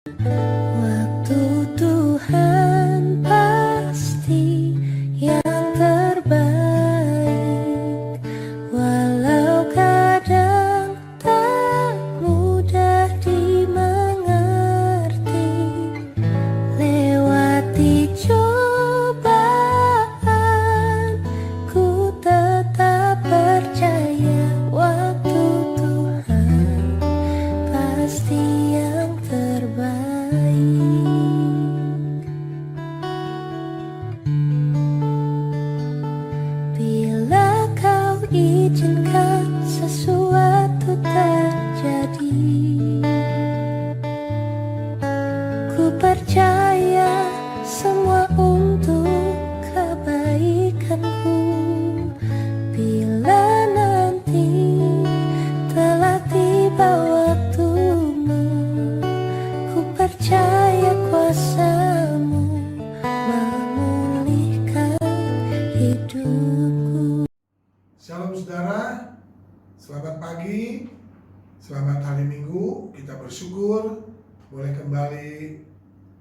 Waktu Tuhan pasti yang terbaik, walau kadang tak mudah dimengerti. Lewati cobaan, ku tetap percaya waktu Tuhan pasti yang terbaik. Bila kau izinkan sesuatu terjadi, ku percaya semua untuk kebaikanku. Bila nanti telah tiba waktumu, ku percaya kuasa-Mu memulihkan hidupku. Shalom saudara, selamat pagi, selamat hari Minggu. Kita bersyukur boleh kembali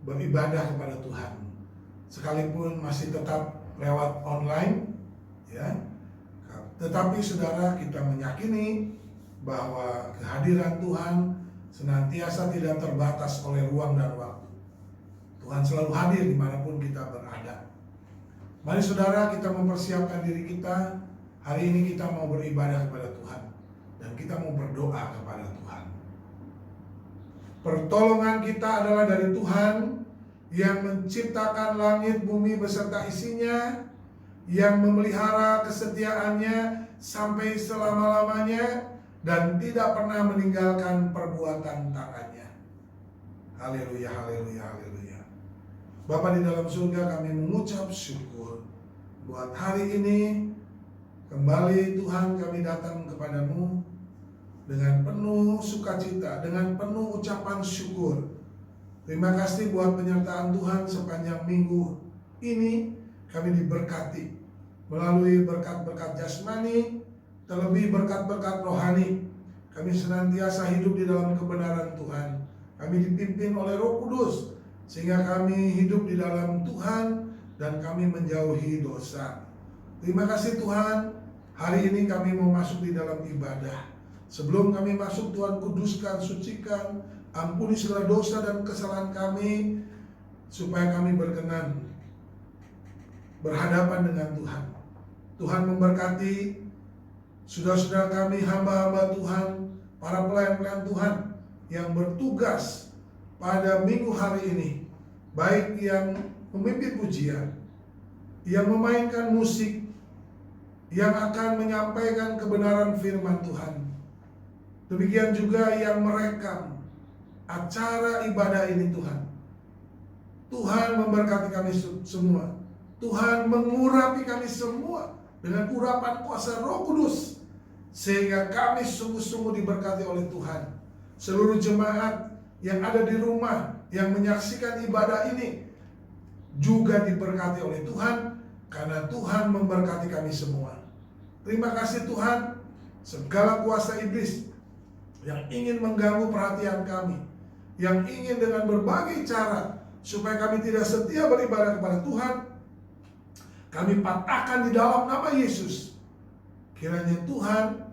beribadah kepada Tuhan, sekalipun masih tetap lewat online, ya. Tetapi saudara, kita meyakini bahwa kehadiran Tuhan senantiasa tidak terbatas oleh ruang dan waktu. Tuhan selalu hadir dimanapun kita berada. Mari saudara, kita mempersiapkan diri kita. Hari ini kita mau beribadah kepada Tuhan, dan kita mau berdoa kepada Tuhan. Pertolongan kita adalah dari Tuhan yang menciptakan langit bumi beserta isinya, yang memelihara kesetiaannya sampai selama-lamanya, dan tidak pernah meninggalkan perbuatan tangannya. Haleluya, haleluya, haleluya. Bapa di dalam surga, kami mengucap syukur buat hari ini. Kembali Tuhan, kami datang kepadamu dengan penuh sukacita, dengan penuh ucapan syukur. Terima kasih buat penyertaan Tuhan sepanjang minggu ini. Kami diberkati melalui berkat-berkat jasmani, terlebih berkat-berkat rohani. Kami senantiasa hidup di dalam kebenaran Tuhan. Kami dipimpin oleh Roh Kudus, sehingga kami hidup di dalam Tuhan dan kami menjauhi dosa. Terima kasih Tuhan. Hari ini kami mau masuk di dalam ibadah. Sebelum kami masuk, Tuhan kuduskan, sucikan, ampuni segala dosa dan kesalahan kami, supaya kami berkenan berhadapan dengan Tuhan. Tuhan memberkati saudara-saudara kami, hamba-hamba Tuhan, para pelayan-pelayan Tuhan yang bertugas pada minggu hari ini, baik yang memimpin pujian, yang memainkan musik, yang akan menyampaikan kebenaran firman Tuhan. Demikian juga yang merekam acara ibadah ini Tuhan. Tuhan memberkati kami semua. Tuhan mengurapi kami semua dengan urapan kuasa Roh Kudus, sehingga kami sungguh-sungguh diberkati oleh Tuhan. Seluruh jemaat yang ada di rumah yang menyaksikan ibadah ini juga diberkati oleh Tuhan, karena Tuhan memberkati kami semua. Terima kasih Tuhan. Segala kuasa iblis yang ingin mengganggu perhatian kami, yang ingin dengan berbagai cara supaya kami tidak setia beribadah kepada Tuhan, kami patahkan di dalam nama Yesus. Kiranya Tuhan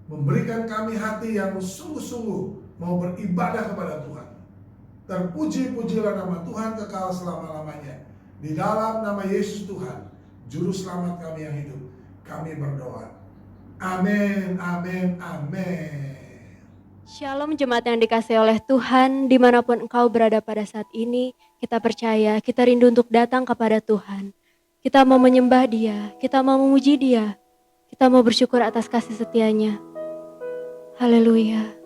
memberikan kami hati yang sungguh-sungguh mau beribadah kepada Tuhan. Terpuji-pujilah nama Tuhan kekal selama-lamanya. Di dalam nama Yesus Tuhan, Juru Selamat kami yang hidup, kami berdoa. Amin, amin, amin. Shalom jemaat yang dikasihi oleh Tuhan, dimanapun engkau berada pada saat ini, kita percaya, kita rindu untuk datang kepada Tuhan. Kita mau menyembah Dia, kita mau memuji Dia, kita mau bersyukur atas kasih setia-Nya. Haleluya.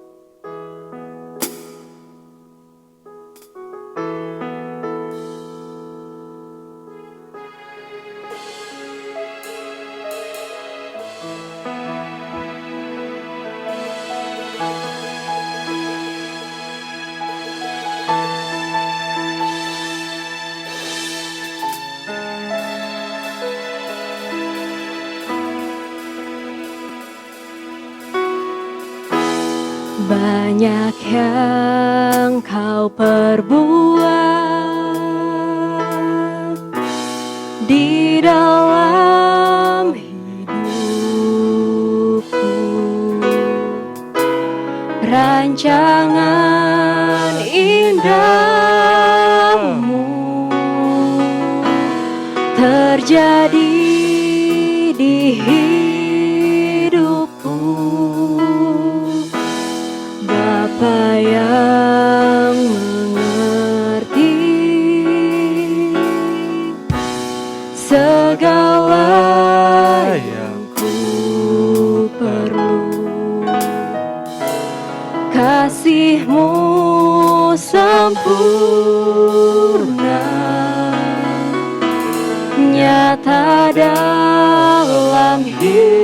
Banyak yang kau perbuat di dalam hidupku, rancangan indahmu terjadi di hidupku. Bapa yang mengerti segala yang ku perlu, kasih-Mu sempurna nyata dalam hidupku.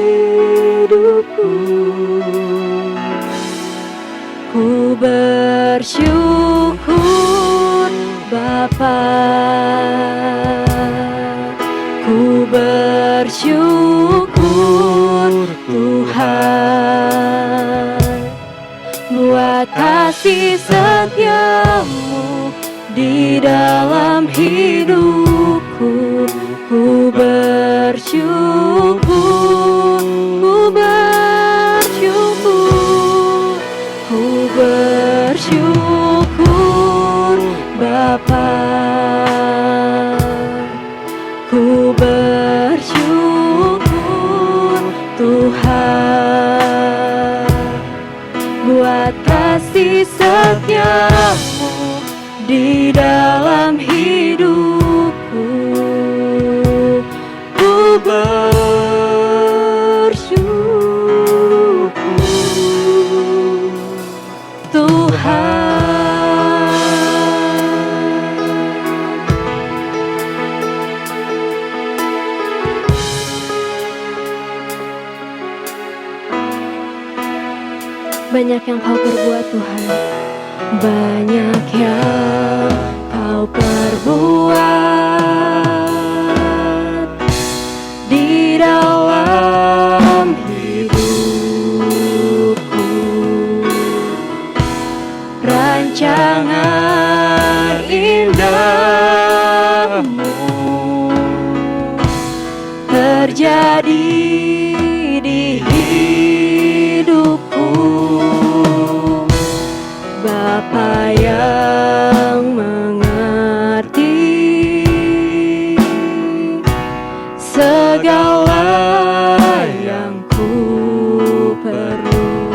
Ku bersyukur Bapa, ku bersyukur Tuhan, buat kasih setia-Mu di dalam hidupku. Ku bersyukur, ku bersyukur, ku bersyukur Bapa, ku bersyukur Tuhan, buat kasih setia-Mu di dalam hidupku. Ku bersyukur Tuhan. Banyak yang kau perbuat Tuhan, banyak yang kau perbuat di dalam hidupku, rancangan indahmu terjadi di hidupku. Bapa yang mengerti segala yang ku perlu,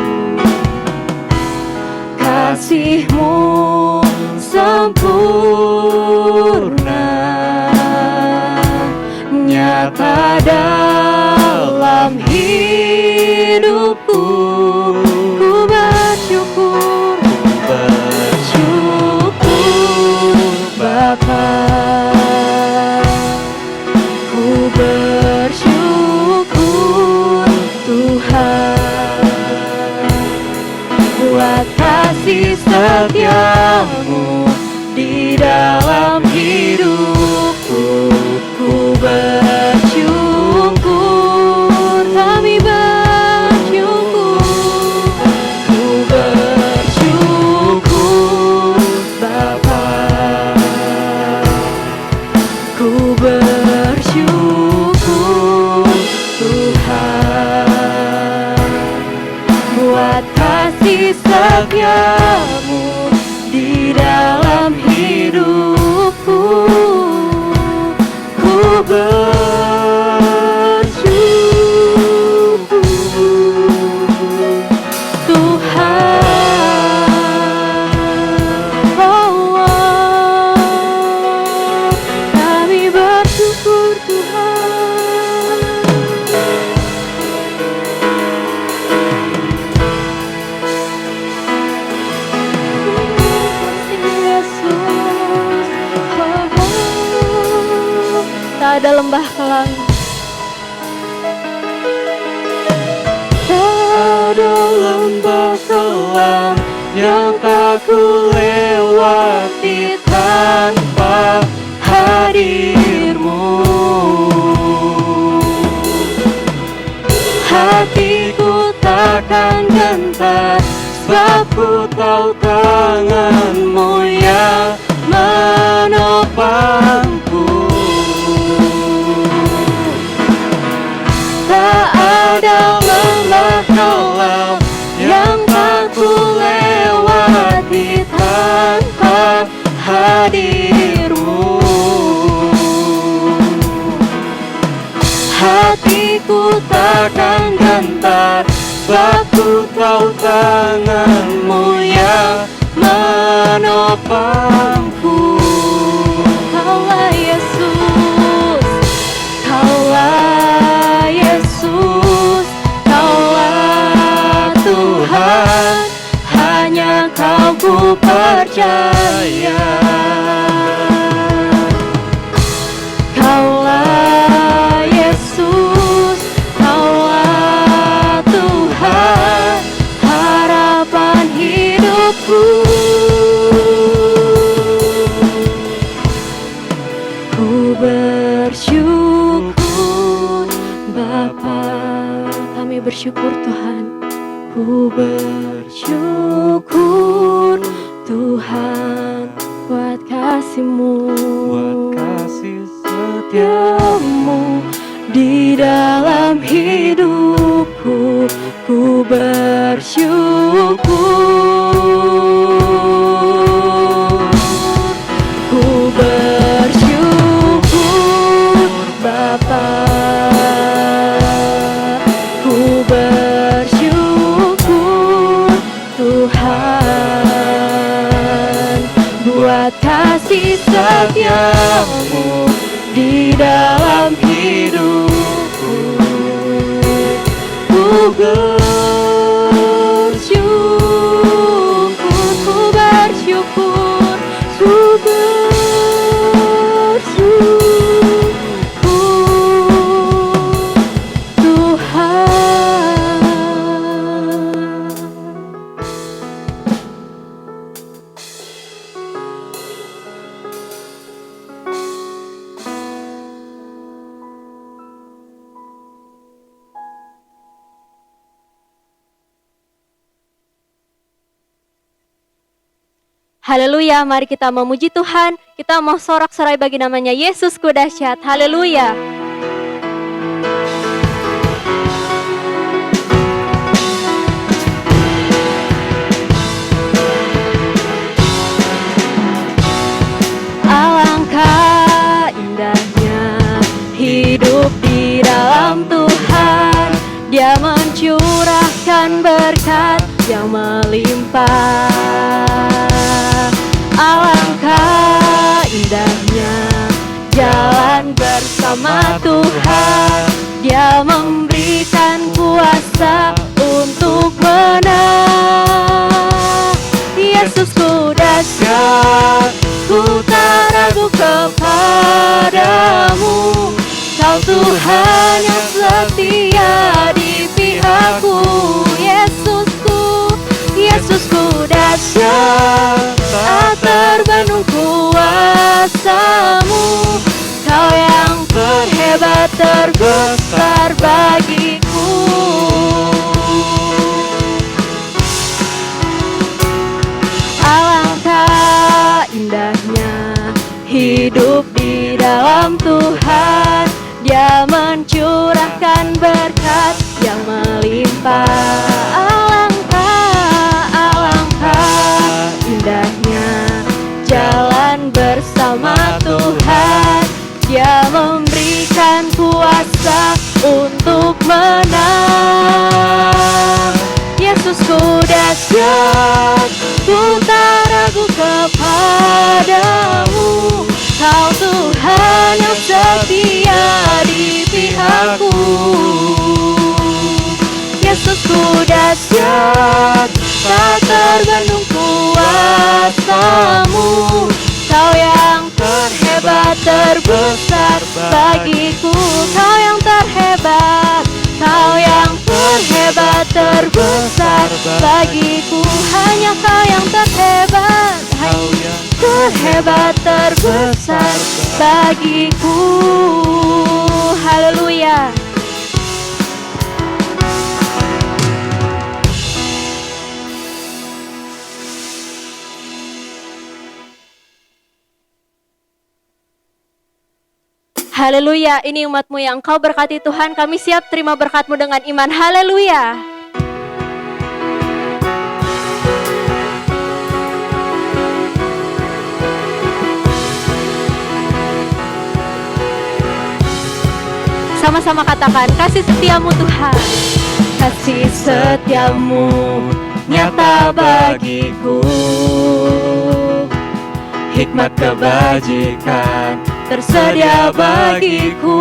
kasih-Mu sempurna nyata dalam hidupku. Ku bersyukur, bersyukur Bapa, ku bersyukur Tuhan, buat kasih setia-Mu di dalam hidupku. Ku bersyukur, kami bersyukur, ku bersyukur Bapa, ku bersyukur Tuhan, buat kasih setia-Mu di dalam hidupku. Ku bersyukur Tuhan. Oh, kami bersyukur Tuhan. Yesus, tak ada lembah kelam, tak ada lembah kelam yang tak ku lewati tanpa hadir-Mu. Hatiku takkan gentar sebab ku tahu tangan-Mu yang menopangku. Tak ada lelah kalau yang tak ku lewati tanpa hadir-Mu. Hatiku takkan gentar, sebab ku tahu tangan-Mu yang menopangku. Kaulah Yesus, Kaulah Yesus, Kaulah Tuhan, hanya Kau ku percaya. Kaulah Yesus, Kaulah Tuhan, harapan hidupku. Ku bersyukur Bapa, kami bersyukur Tuhan. Ku bersyukur Tuhan buat kasih-Mu, buat kasih setia-Mu di dalam hidupku. Ku bersyukur, ku bersyukur Bapa, ku bersyukur Tuhan buat kasih setia-Mu di dalam hidupku. Ku bersyukur, ku bersyukur, ku bersyukur Tuhan. Haleluya, mari kita memuji Tuhan. Kita mau sorak-sorai bagi namanya Yesusku dahsyat. Haleluya. Alangkah indahnya hidup di dalam Tuhan. Dia mencurahkan berkat yang melimpah. Alangkah indahnya jalan bersama Tuhan. Dia memberikan kuasa untuk menang. Yesusku dahsyat, ku tak ragu kepadamu. Kau Tuhan yang setia di pihakku. Yesusku, Yesusku dahsyat, tak terbendung kuasa-Mu. Kau yang terhebat terbesar bagiku. Alangkah indahnya hidup di dalam Tuhan. Dia mencurahkan berkat yang melimpah. Alangkah indahnya jalan bersama Tuhan. Dia memberikan kuasa untuk menang. Yesusku dahsyat, ku tak ragu kepadamu. Kau Tuhan yang setia di pihakku. Yesusku dahsyat, tak terbendung kuasa-Mu. Kau yang terhebat terbesar bagiku. Kau yang terhebat, Kau yang terhebat terbesar bagiku. Hanya Kau yang terhebat, terhebat terbesar bagiku. Haleluya. Haleluya, ini umat-Mu yang Engkau berkati Tuhan. Kami siap terima berkat-Mu dengan iman. Haleluya. Sama-sama katakan, kasih setiamu Tuhan. Kasih setiamu nyata bagiku, hikmat kebajikan tersedia bagiku.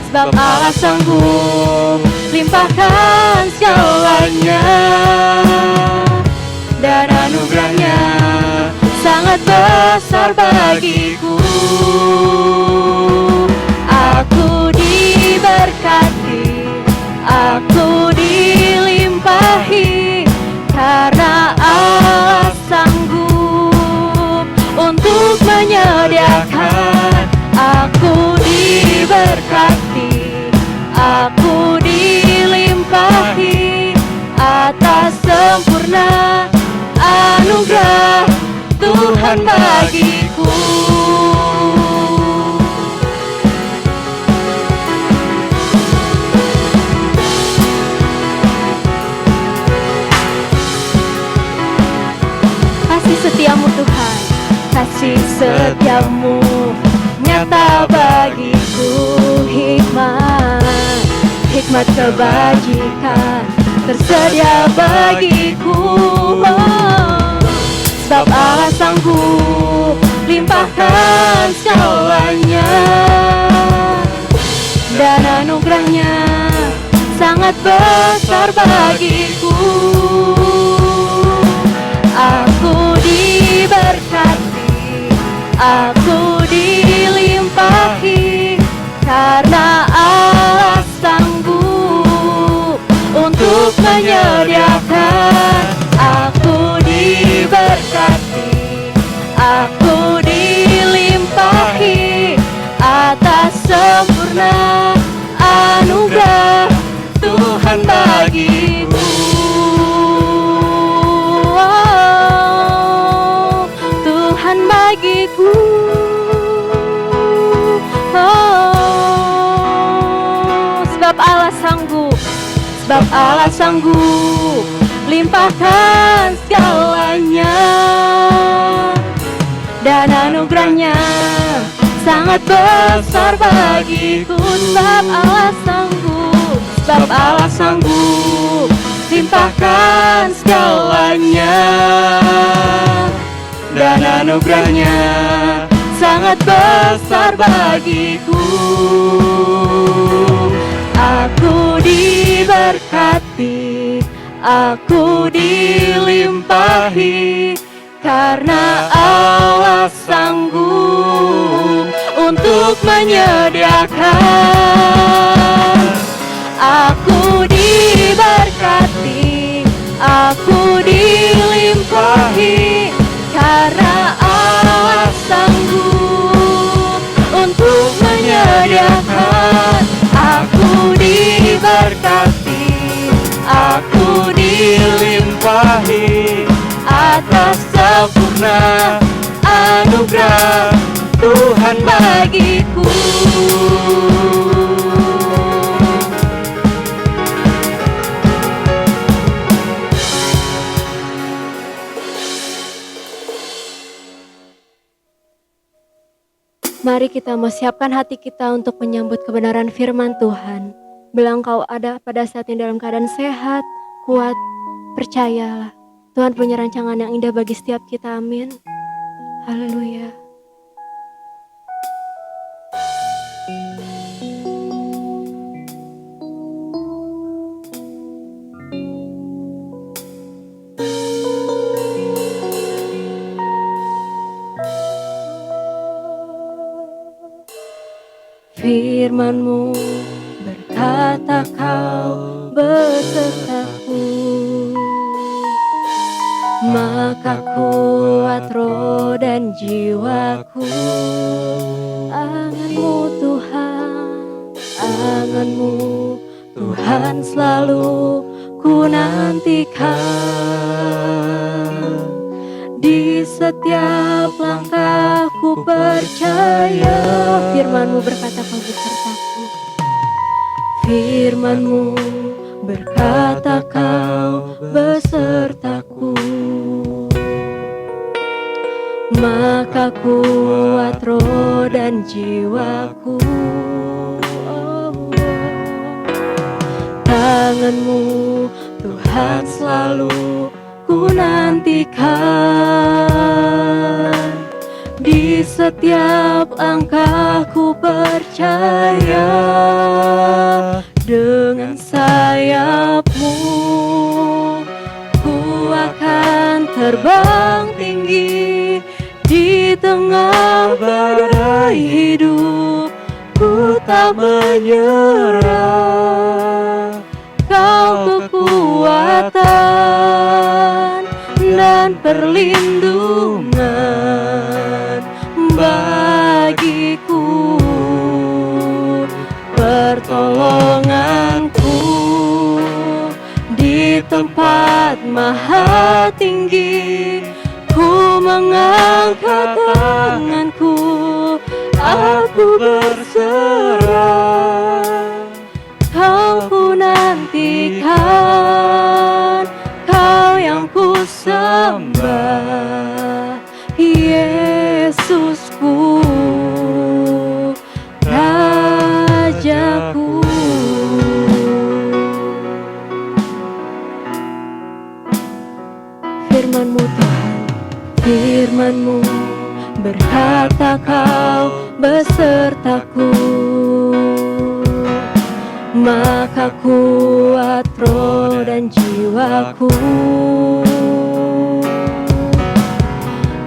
Sebab Allah sanggup limpahkan segalanya, dan anugerahnya sangat besar bagiku. Aku diberkati, aku dilimpahi, karena Allah sanggup untuk menyediakan. Aku diberkati, aku dilimpahi, atas sempurna anugerah Tuhan bagiku. Kasih setiamu Tuhan, kasih setiamu nyata bagiku. Hikmat kebajikan tersedia bagiku. Sebab Allah sanggup limpahkan segalanya, dan anugerahnya sangat besar bagiku. Aku diberkati, aku dilimpahi, karena Allah sanggup untuk menyediakan. Aku diberkati, aku dilimpahi, atas sempurna anugerah Tuhan bagiku. Bagiku, sebab Allah sanggup limpahkan segalanya, dan anugerahnya sangat besar bagiku. Sebab Allah sanggup limpahkan segalanya, dan anugerahnya sangat besar bagiku. Aku diberkati, aku dilimpahi, karena Allah sanggup untuk menyediakan. Aku diberkati, aku dilimpahi, karena Allah sanggup untuk menyediakan. Aku diberkati, aku dilimpahi, atas sempurna anugerah Tuhan bagiku. Mari kita mau siapkan hati kita untuk menyambut kebenaran firman Tuhan. Bila engkau ada pada saat ini dalam keadaan sehat, kuat, percayalah. Tuhan punya rancangan yang indah bagi setiap kita, amin. Haleluya. Firman-Mu berkata Kau besertaku, maka kuat roh dan jiwaku. Angan-Mu Tuhan, angan-Mu Tuhan selalu ku nantikan. Di setiap langkahku percaya. Firman-Mu berkata kau besertaku. Firman-Mu berkata kau besertaku. Maka kuat roh dan jiwaku. Tangan-Mu Tuhan selalu ku nantikan. Di setiap langkahku percaya. Dengan sayap-Mu ku akan terbang tinggi. Di tengah badai hidup ku tak menyerah. Kau kekuatan dan perlindungan bagiku, pertolonganku di tempat maha tinggi. Ku mengangkat tanganku, aku berserah. Kau ku nantikan, Kau yang ku sembah, Yesusku, Rajaku. Firman-Mu Tuhan, Firman-Mu berkata kau besertaku. Maka kuat roh dan jiwaku.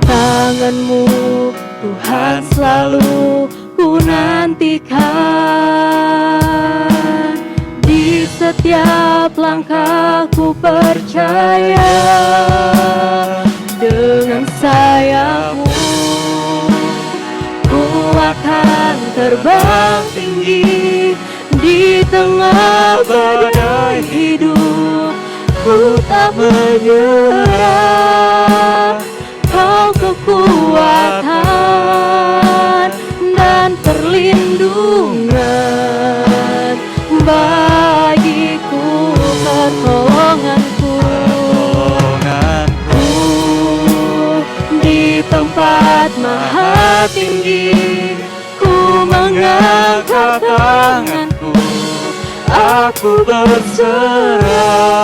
Tangan-Mu Tuhan selalu ku nantikan. Di setiap langkahku percaya. Dengan sayap-Mu ku akan terbang tinggi. Di tengah badai hidup ku tak menyerah. Kau kekuatan dan perlindungan bagiku, pertolonganku. Di tempat maha tinggi ku mengangkat tanganku, aku berserah.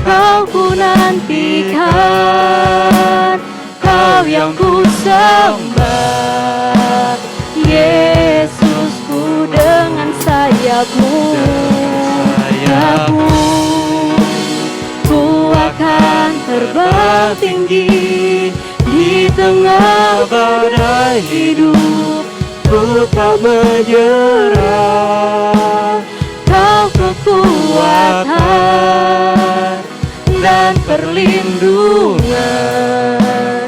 Kau ku nantikan, Kau yang ku sembah, Yesusku. Dengan sayap-Mu, ku akan terbang tinggi. Di tengah badai hidup ku tak menyerah. Kau kekuatan dan perlindungan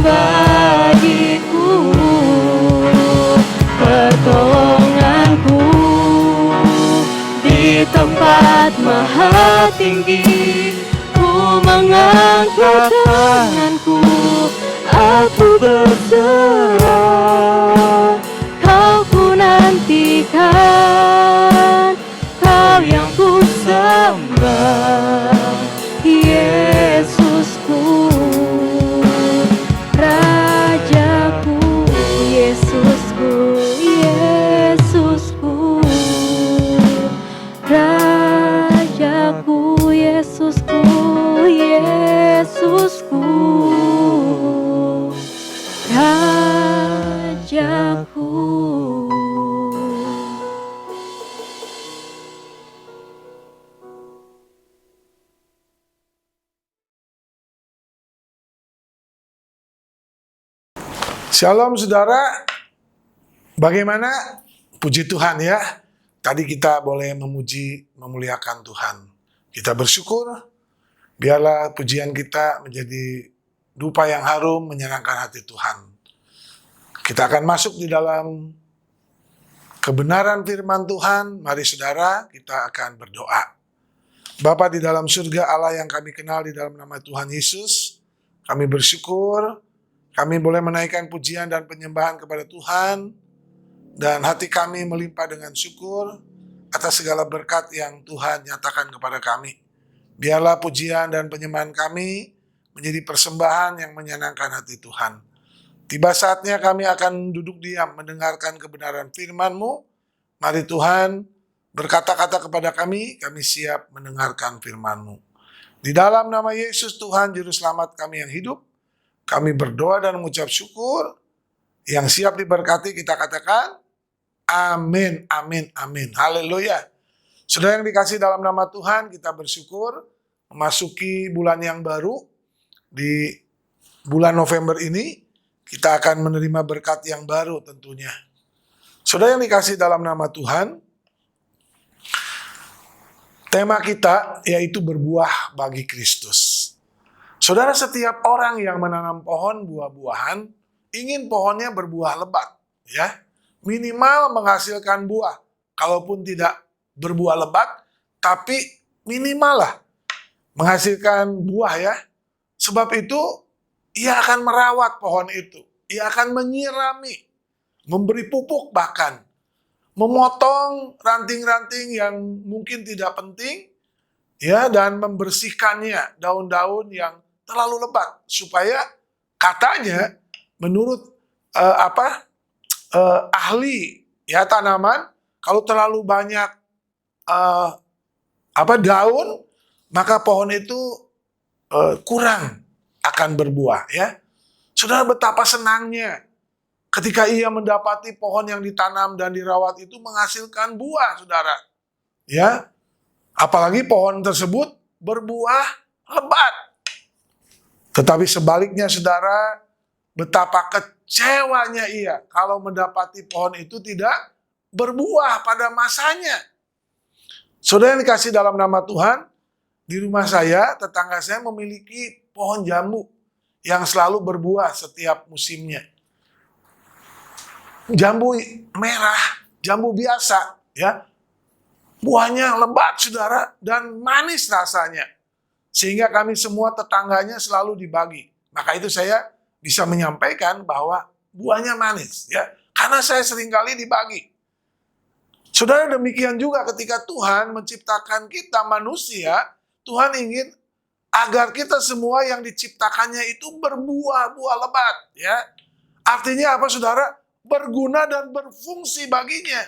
bagiku, pertolonganku di tempat maha tinggi. Ku mengangkat tanganku, aku berserah. Kau ku nantikan, Kau yang ku sembah, Yesusku, Rajaku. Yesusku, Yesusku, Rajaku. Yesusku, Yesusku, Rajaku. Shalom saudara, bagaimana? Puji Tuhan ya, tadi kita boleh memuji, memuliakan Tuhan. Kita bersyukur, biarlah pujian kita menjadi dupa yang harum, menyenangkan hati Tuhan. Kita akan masuk di dalam kebenaran firman Tuhan. Mari saudara, kita akan berdoa. Bapa di dalam surga, Allah yang kami kenal di dalam nama Tuhan Yesus, Kami bersyukur, kami boleh menaikkan pujian dan penyembahan kepada Tuhan, dan hati kami melimpah dengan syukur atas segala berkat yang Tuhan nyatakan kepada kami. Biarlah pujian dan penyembahan kami menjadi persembahan yang menyenangkan hati Tuhan. Tiba saatnya kami akan duduk diam mendengarkan kebenaran firman-Mu. Mari Tuhan berkata-kata kepada kami siap mendengarkan firman-Mu. Di dalam nama Yesus Tuhan Juru Selamat kami yang hidup, kami berdoa dan mengucap syukur. Yang siap diberkati kita katakan, amin, amin, amin. Haleluya. Saudara yang dikasih dalam nama Tuhan, kita bersyukur memasuki bulan yang baru. Di bulan November ini, kita akan menerima berkat yang baru tentunya. Saudara yang dikasih dalam nama Tuhan, tema kita yaitu berbuah bagi Kristus. Saudara, setiap orang yang menanam pohon buah-buahan, ingin pohonnya berbuah lebat, ya. Minimal menghasilkan buah. Kalaupun tidak berbuah lebat, tapi minimal lah menghasilkan buah, ya. Sebab itu, ia akan merawat pohon itu. Ia akan menyirami, memberi pupuk bahkan. Memotong ranting-ranting yang mungkin tidak penting, ya, dan membersihkannya daun-daun yang terlalu lebat supaya katanya menurut ahli ya tanaman, kalau terlalu banyak daun, maka pohon itu kurang akan berbuah, ya. Saudara, betapa senangnya ketika ia mendapati pohon yang ditanam dan dirawat itu menghasilkan buah, saudara. Ya, apalagi pohon tersebut berbuah lebat. Tetapi sebaliknya, saudara, betapa kecewanya ia kalau mendapati pohon itu tidak berbuah pada masanya. Saudara yang dikasih dalam nama Tuhan, di rumah saya, tetangga saya memiliki pohon jambu yang selalu berbuah setiap musimnya. Jambu merah, jambu biasa, ya. Buahnya lebat, saudara, dan manis rasanya. Sehingga kami semua tetangganya selalu dibagi. Maka itu saya bisa menyampaikan bahwa buahnya manis, ya. Karena saya seringkali dibagi. Saudara, demikian juga ketika Tuhan menciptakan kita manusia, Tuhan ingin agar kita semua yang diciptakannya itu berbuah-buah lebat, ya. Artinya apa, saudara? Berguna dan berfungsi baginya.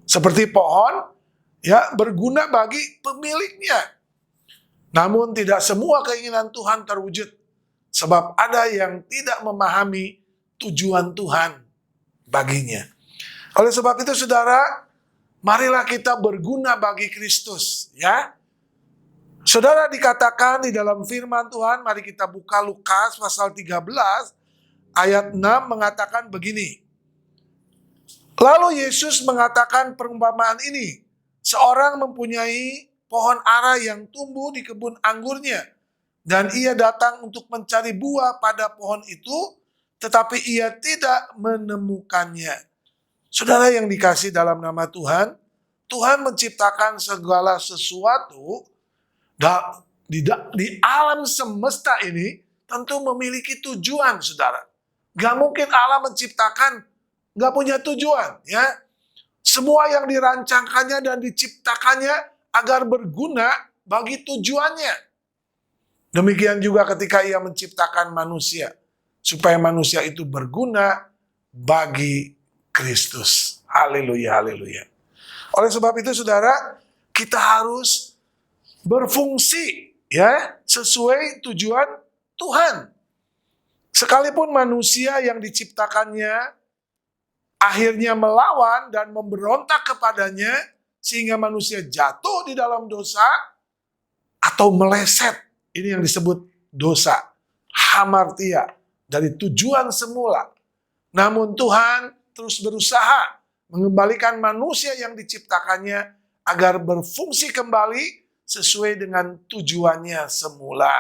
Seperti pohon, ya, berguna bagi pemiliknya. Namun tidak semua keinginan Tuhan terwujud. Sebab ada yang tidak memahami tujuan Tuhan baginya. Oleh sebab itu, saudara, marilah kita berguna bagi Kristus, ya. Saudara, dikatakan di dalam firman Tuhan, mari kita buka Lukas pasal 13, ayat 6 mengatakan begini. Lalu Yesus mengatakan perumpamaan ini. Seorang mempunyai pohon ara yang tumbuh di kebun anggurnya. Dan ia datang untuk mencari buah pada pohon itu, tetapi ia tidak menemukannya. Saudara yang dikasih dalam nama Tuhan, Tuhan menciptakan segala sesuatu di alam semesta ini tentu memiliki tujuan, saudara. Gak mungkin Allah menciptakan gak punya tujuan, ya. Semua yang dirancangkannya dan diciptakannya agar berguna bagi tujuannya. Demikian juga ketika ia menciptakan manusia, supaya manusia itu berguna bagi Kristus. Haleluya, haleluya. Oleh sebab itu, saudara, kita harus berfungsi, ya, sesuai tujuan Tuhan. Sekalipun manusia yang diciptakannya akhirnya melawan dan memberontak kepadanya, sehingga manusia jatuh di dalam dosa atau meleset. Ini yang disebut dosa, hamartia, dari tujuan semula. Namun Tuhan terus berusaha mengembalikan manusia yang diciptakannya agar berfungsi kembali sesuai dengan tujuannya semula.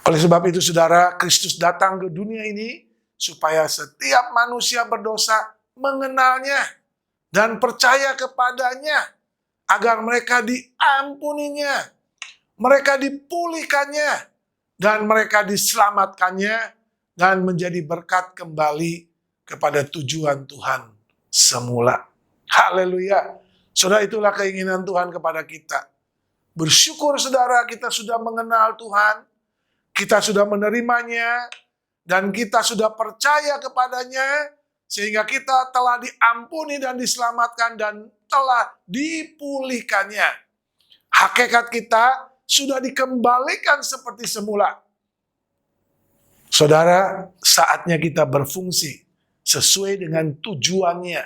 Oleh sebab itu, saudara, Kristus datang ke dunia ini supaya setiap manusia berdosa mengenalnya dan percaya kepadanya, agar mereka diampuninya, mereka dipulihkannya, dan mereka diselamatkannya dan menjadi berkat kembali kepada tujuan Tuhan semula. Haleluya. Saudara, itulah keinginan Tuhan kepada kita. Bersyukur saudara, kita sudah mengenal Tuhan, kita sudah menerimanya, dan kita sudah percaya kepadanya, sehingga kita telah diampuni dan diselamatkan dan telah dipulihkannya. Hakikat kita sudah dikembalikan seperti semula. Saudara, saatnya kita berfungsi sesuai dengan tujuannya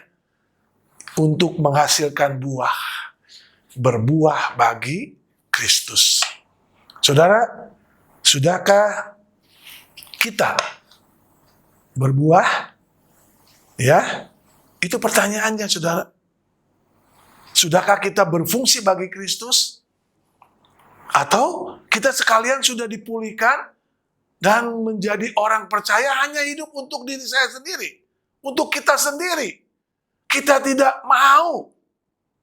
untuk menghasilkan buah. Berbuah bagi Kristus. Saudara, sudahkah kita berbuah? Ya, itu pertanyaannya, saudara. Sudahkah kita berfungsi bagi Kristus? Atau kita sekalian sudah dipulihkan dan menjadi orang percaya hanya hidup untuk diri saya sendiri, untuk kita sendiri. Kita tidak mau,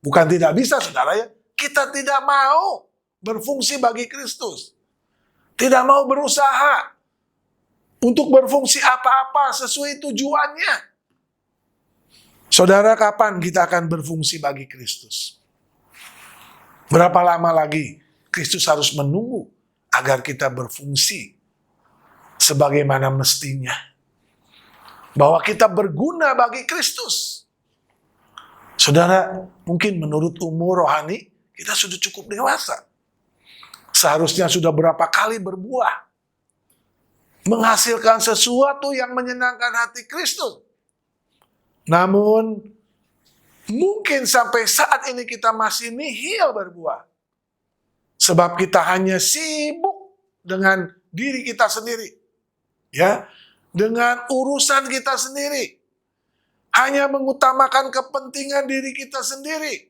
bukan tidak bisa saudara ya, kita tidak mau berfungsi bagi Kristus. Tidak mau berusaha untuk berfungsi apa-apa sesuai tujuannya. Saudara, kapan kita akan berfungsi bagi Kristus? Berapa lama lagi Kristus harus menunggu agar kita berfungsi sebagaimana mestinya? Bahwa kita berguna bagi Kristus. Saudara, mungkin menurut umur rohani, kita sudah cukup dewasa. Seharusnya sudah berapa kali berbuah. Menghasilkan sesuatu yang menyenangkan hati Kristus. Namun, mungkin sampai saat ini kita masih nihil berbuah. Sebab kita hanya sibuk dengan diri kita sendiri. Ya, dengan urusan kita sendiri. Hanya mengutamakan kepentingan diri kita sendiri.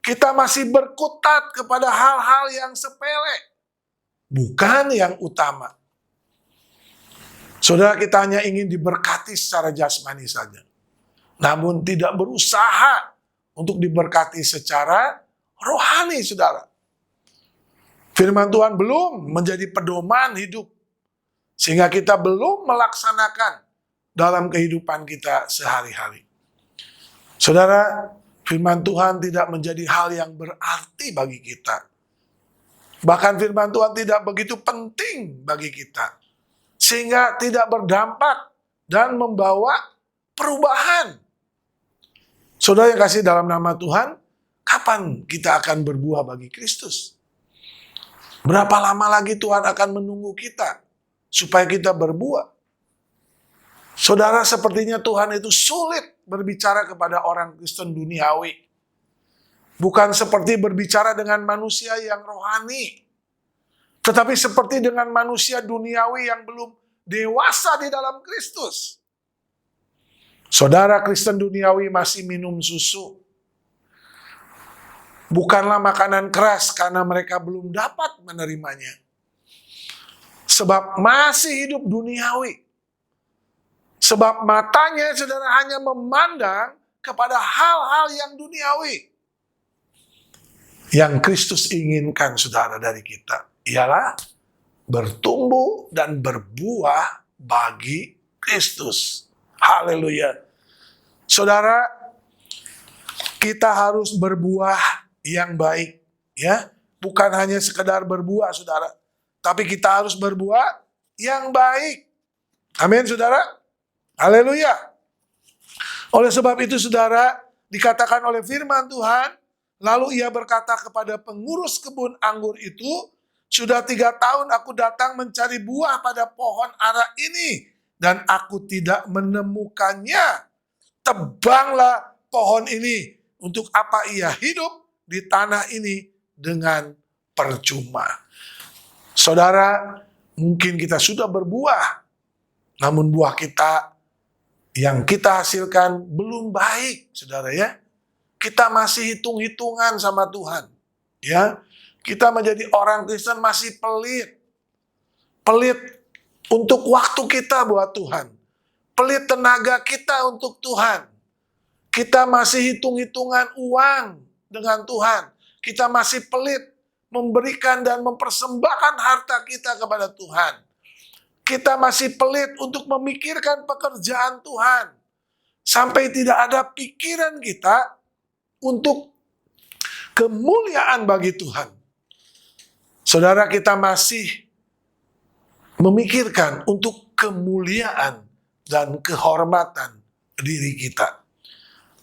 Kita masih berkutat kepada hal-hal yang sepele. Bukan yang utama. Saudara, kita hanya ingin diberkati secara jasmani saja. Namun tidak berusaha untuk diberkati secara rohani, saudara. Firman Tuhan belum menjadi pedoman hidup. Sehingga kita belum melaksanakan dalam kehidupan kita sehari-hari. Saudara, firman Tuhan tidak menjadi hal yang berarti bagi kita. Bahkan firman Tuhan tidak begitu penting bagi kita. Sehingga tidak berdampak dan membawa perubahan. Saudara yang kasih dalam nama Tuhan, kapan kita akan berbuah bagi Kristus? Berapa lama lagi Tuhan akan menunggu kita supaya kita berbuah? Saudara, sepertinya Tuhan itu sulit berbicara kepada orang Kristen duniawi. Bukan seperti berbicara dengan manusia yang rohani, tetapi seperti dengan manusia duniawi yang belum dewasa di dalam Kristus. Saudara, Kristen duniawi masih minum susu. Bukanlah makanan keras karena mereka belum dapat menerimanya. Sebab masih hidup duniawi. Sebab matanya saudara hanya memandang kepada hal-hal yang duniawi. Yang Kristus inginkan saudara dari kita ialah bertumbuh dan berbuah bagi Kristus. Haleluya. Saudara, kita harus berbuah yang baik, ya. Bukan hanya sekedar berbuah, saudara, tapi kita harus berbuah yang baik. Amin, saudara. Haleluya. Oleh sebab itu, saudara, dikatakan oleh firman Tuhan, lalu ia berkata kepada pengurus kebun anggur itu, sudah 3 tahun aku datang mencari buah pada pohon ara ini, dan aku tidak menemukannya. Tebanglah pohon ini. Untuk apa ia hidup di tanah ini dengan percuma. Saudara, mungkin kita sudah berbuah, namun buah kita yang kita hasilkan belum baik, saudara ya. Kita masih hitung-hitungan sama Tuhan. Ya, kita menjadi orang Kristen masih pelit. Pelit untuk waktu kita buat Tuhan. Pelit tenaga kita untuk Tuhan. Kita masih hitung-hitungan uang dengan Tuhan. Kita masih pelit memberikan dan mempersembahkan harta kita kepada Tuhan. Kita masih pelit untuk memikirkan pekerjaan Tuhan. Sampai tidak ada pikiran kita untuk kemuliaan bagi Tuhan. Saudara, kita masih memikirkan untuk kemuliaan dan kehormatan diri kita.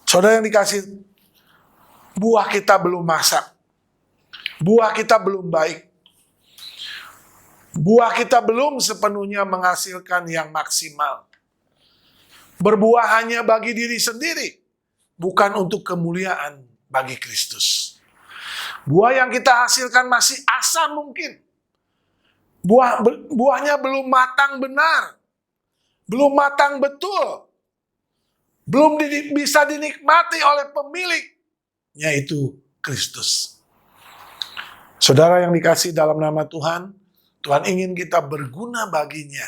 Saudara yang dikasih, buah kita belum masak. Buah kita belum baik. Buah kita belum sepenuhnya menghasilkan yang maksimal. Berbuah hanya bagi diri sendiri, bukan untuk kemuliaan bagi Kristus. Buah yang kita hasilkan masih asam mungkin. Buahnya belum matang benar. Belum matang betul. Belum bisa dinikmati oleh pemilik, yaitu Kristus. Saudara yang dikasih dalam nama Tuhan, Tuhan ingin kita berguna baginya.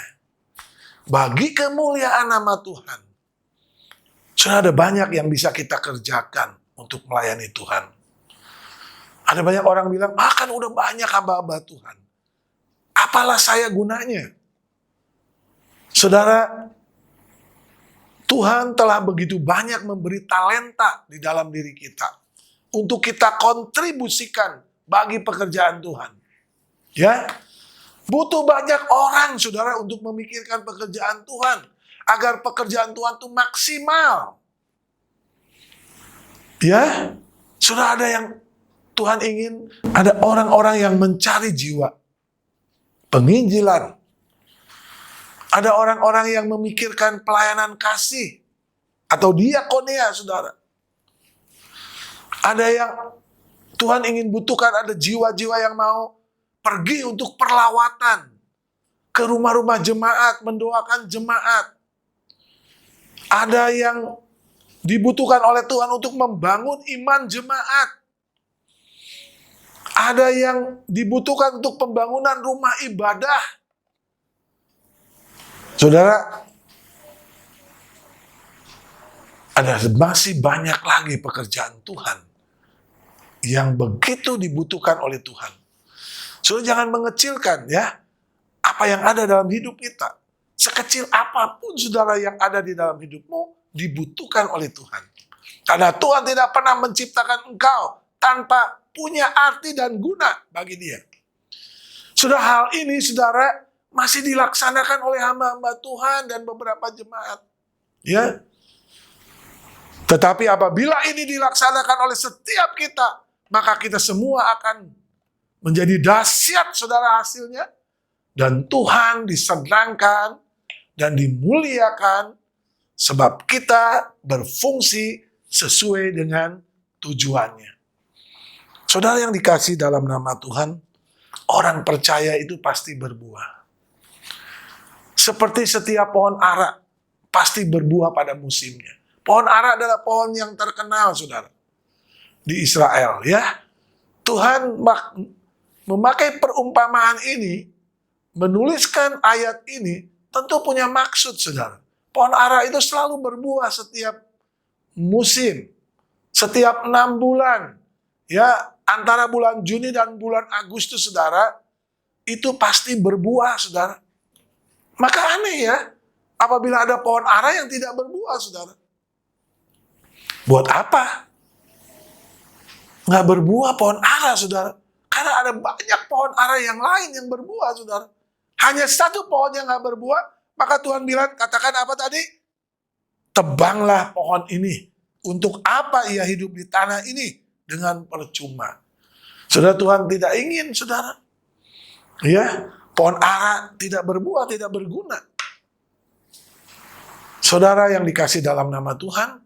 Bagi kemuliaan nama Tuhan. Sudah ada banyak yang bisa kita kerjakan untuk melayani Tuhan. Ada banyak orang bilang, kan udah banyak hamba-hamba Tuhan. Apalah saya gunanya? Saudara, Tuhan telah begitu banyak memberi talenta di dalam diri kita. Untuk kita kontribusikan bagi pekerjaan Tuhan. Ya, butuh banyak orang, saudara, untuk memikirkan pekerjaan Tuhan. Agar pekerjaan Tuhan itu maksimal. Ya, sudah ada yang Tuhan ingin, ada orang-orang yang mencari jiwa. Penginjilan. Ada orang-orang yang memikirkan pelayanan kasih. Atau diakonia, saudara. Ada yang Tuhan ingin butuhkan, ada jiwa-jiwa yang mau pergi untuk perlawatan. Ke rumah-rumah jemaat, mendoakan jemaat. Ada yang dibutuhkan oleh Tuhan untuk membangun iman jemaat. Ada yang dibutuhkan untuk pembangunan rumah ibadah. Saudara, ada masih banyak lagi pekerjaan Tuhan yang begitu dibutuhkan oleh Tuhan. Saudara, jangan mengecilkan ya apa yang ada dalam hidup kita. Sekecil apapun, saudara, yang ada di dalam hidupmu dibutuhkan oleh Tuhan. Karena Tuhan tidak pernah menciptakan engkau tanpa punya arti dan guna bagi Dia. Sudah hal ini, saudara, masih dilaksanakan oleh hamba-hamba Tuhan dan beberapa jemaat. Ya. Tetapi apabila ini dilaksanakan oleh setiap kita, maka kita semua akan menjadi dahsyat, saudara, hasilnya. Dan Tuhan disenangkan dan dimuliakan sebab kita berfungsi sesuai dengan tujuannya. Saudara yang dikasih dalam nama Tuhan, orang percaya itu pasti berbuah. Seperti setiap pohon ara pasti berbuah pada musimnya. Pohon ara adalah pohon yang terkenal, saudara, di Israel. Ya, Tuhan memakai perumpamaan ini, menuliskan ayat ini, tentu punya maksud, saudara. Pohon ara itu selalu berbuah setiap musim, setiap 6 bulan. Ya, antara bulan Juni dan bulan Agustus, saudara, itu pasti berbuah, saudara. Maka aneh ya, apabila ada pohon ara yang tidak berbuah, saudara. Buat apa? Nggak berbuah pohon ara, saudara. Karena ada banyak pohon ara yang lain yang berbuah, saudara. Hanya satu pohon yang nggak berbuah, maka Tuhan bilang, katakan apa tadi? Tebanglah pohon ini. Untuk apa ia hidup di tanah ini? Dengan percuma. Saudara, Tuhan tidak ingin, saudara. Ya, pohon ara tidak berbuah, tidak berguna. Saudara yang dikasih dalam nama Tuhan,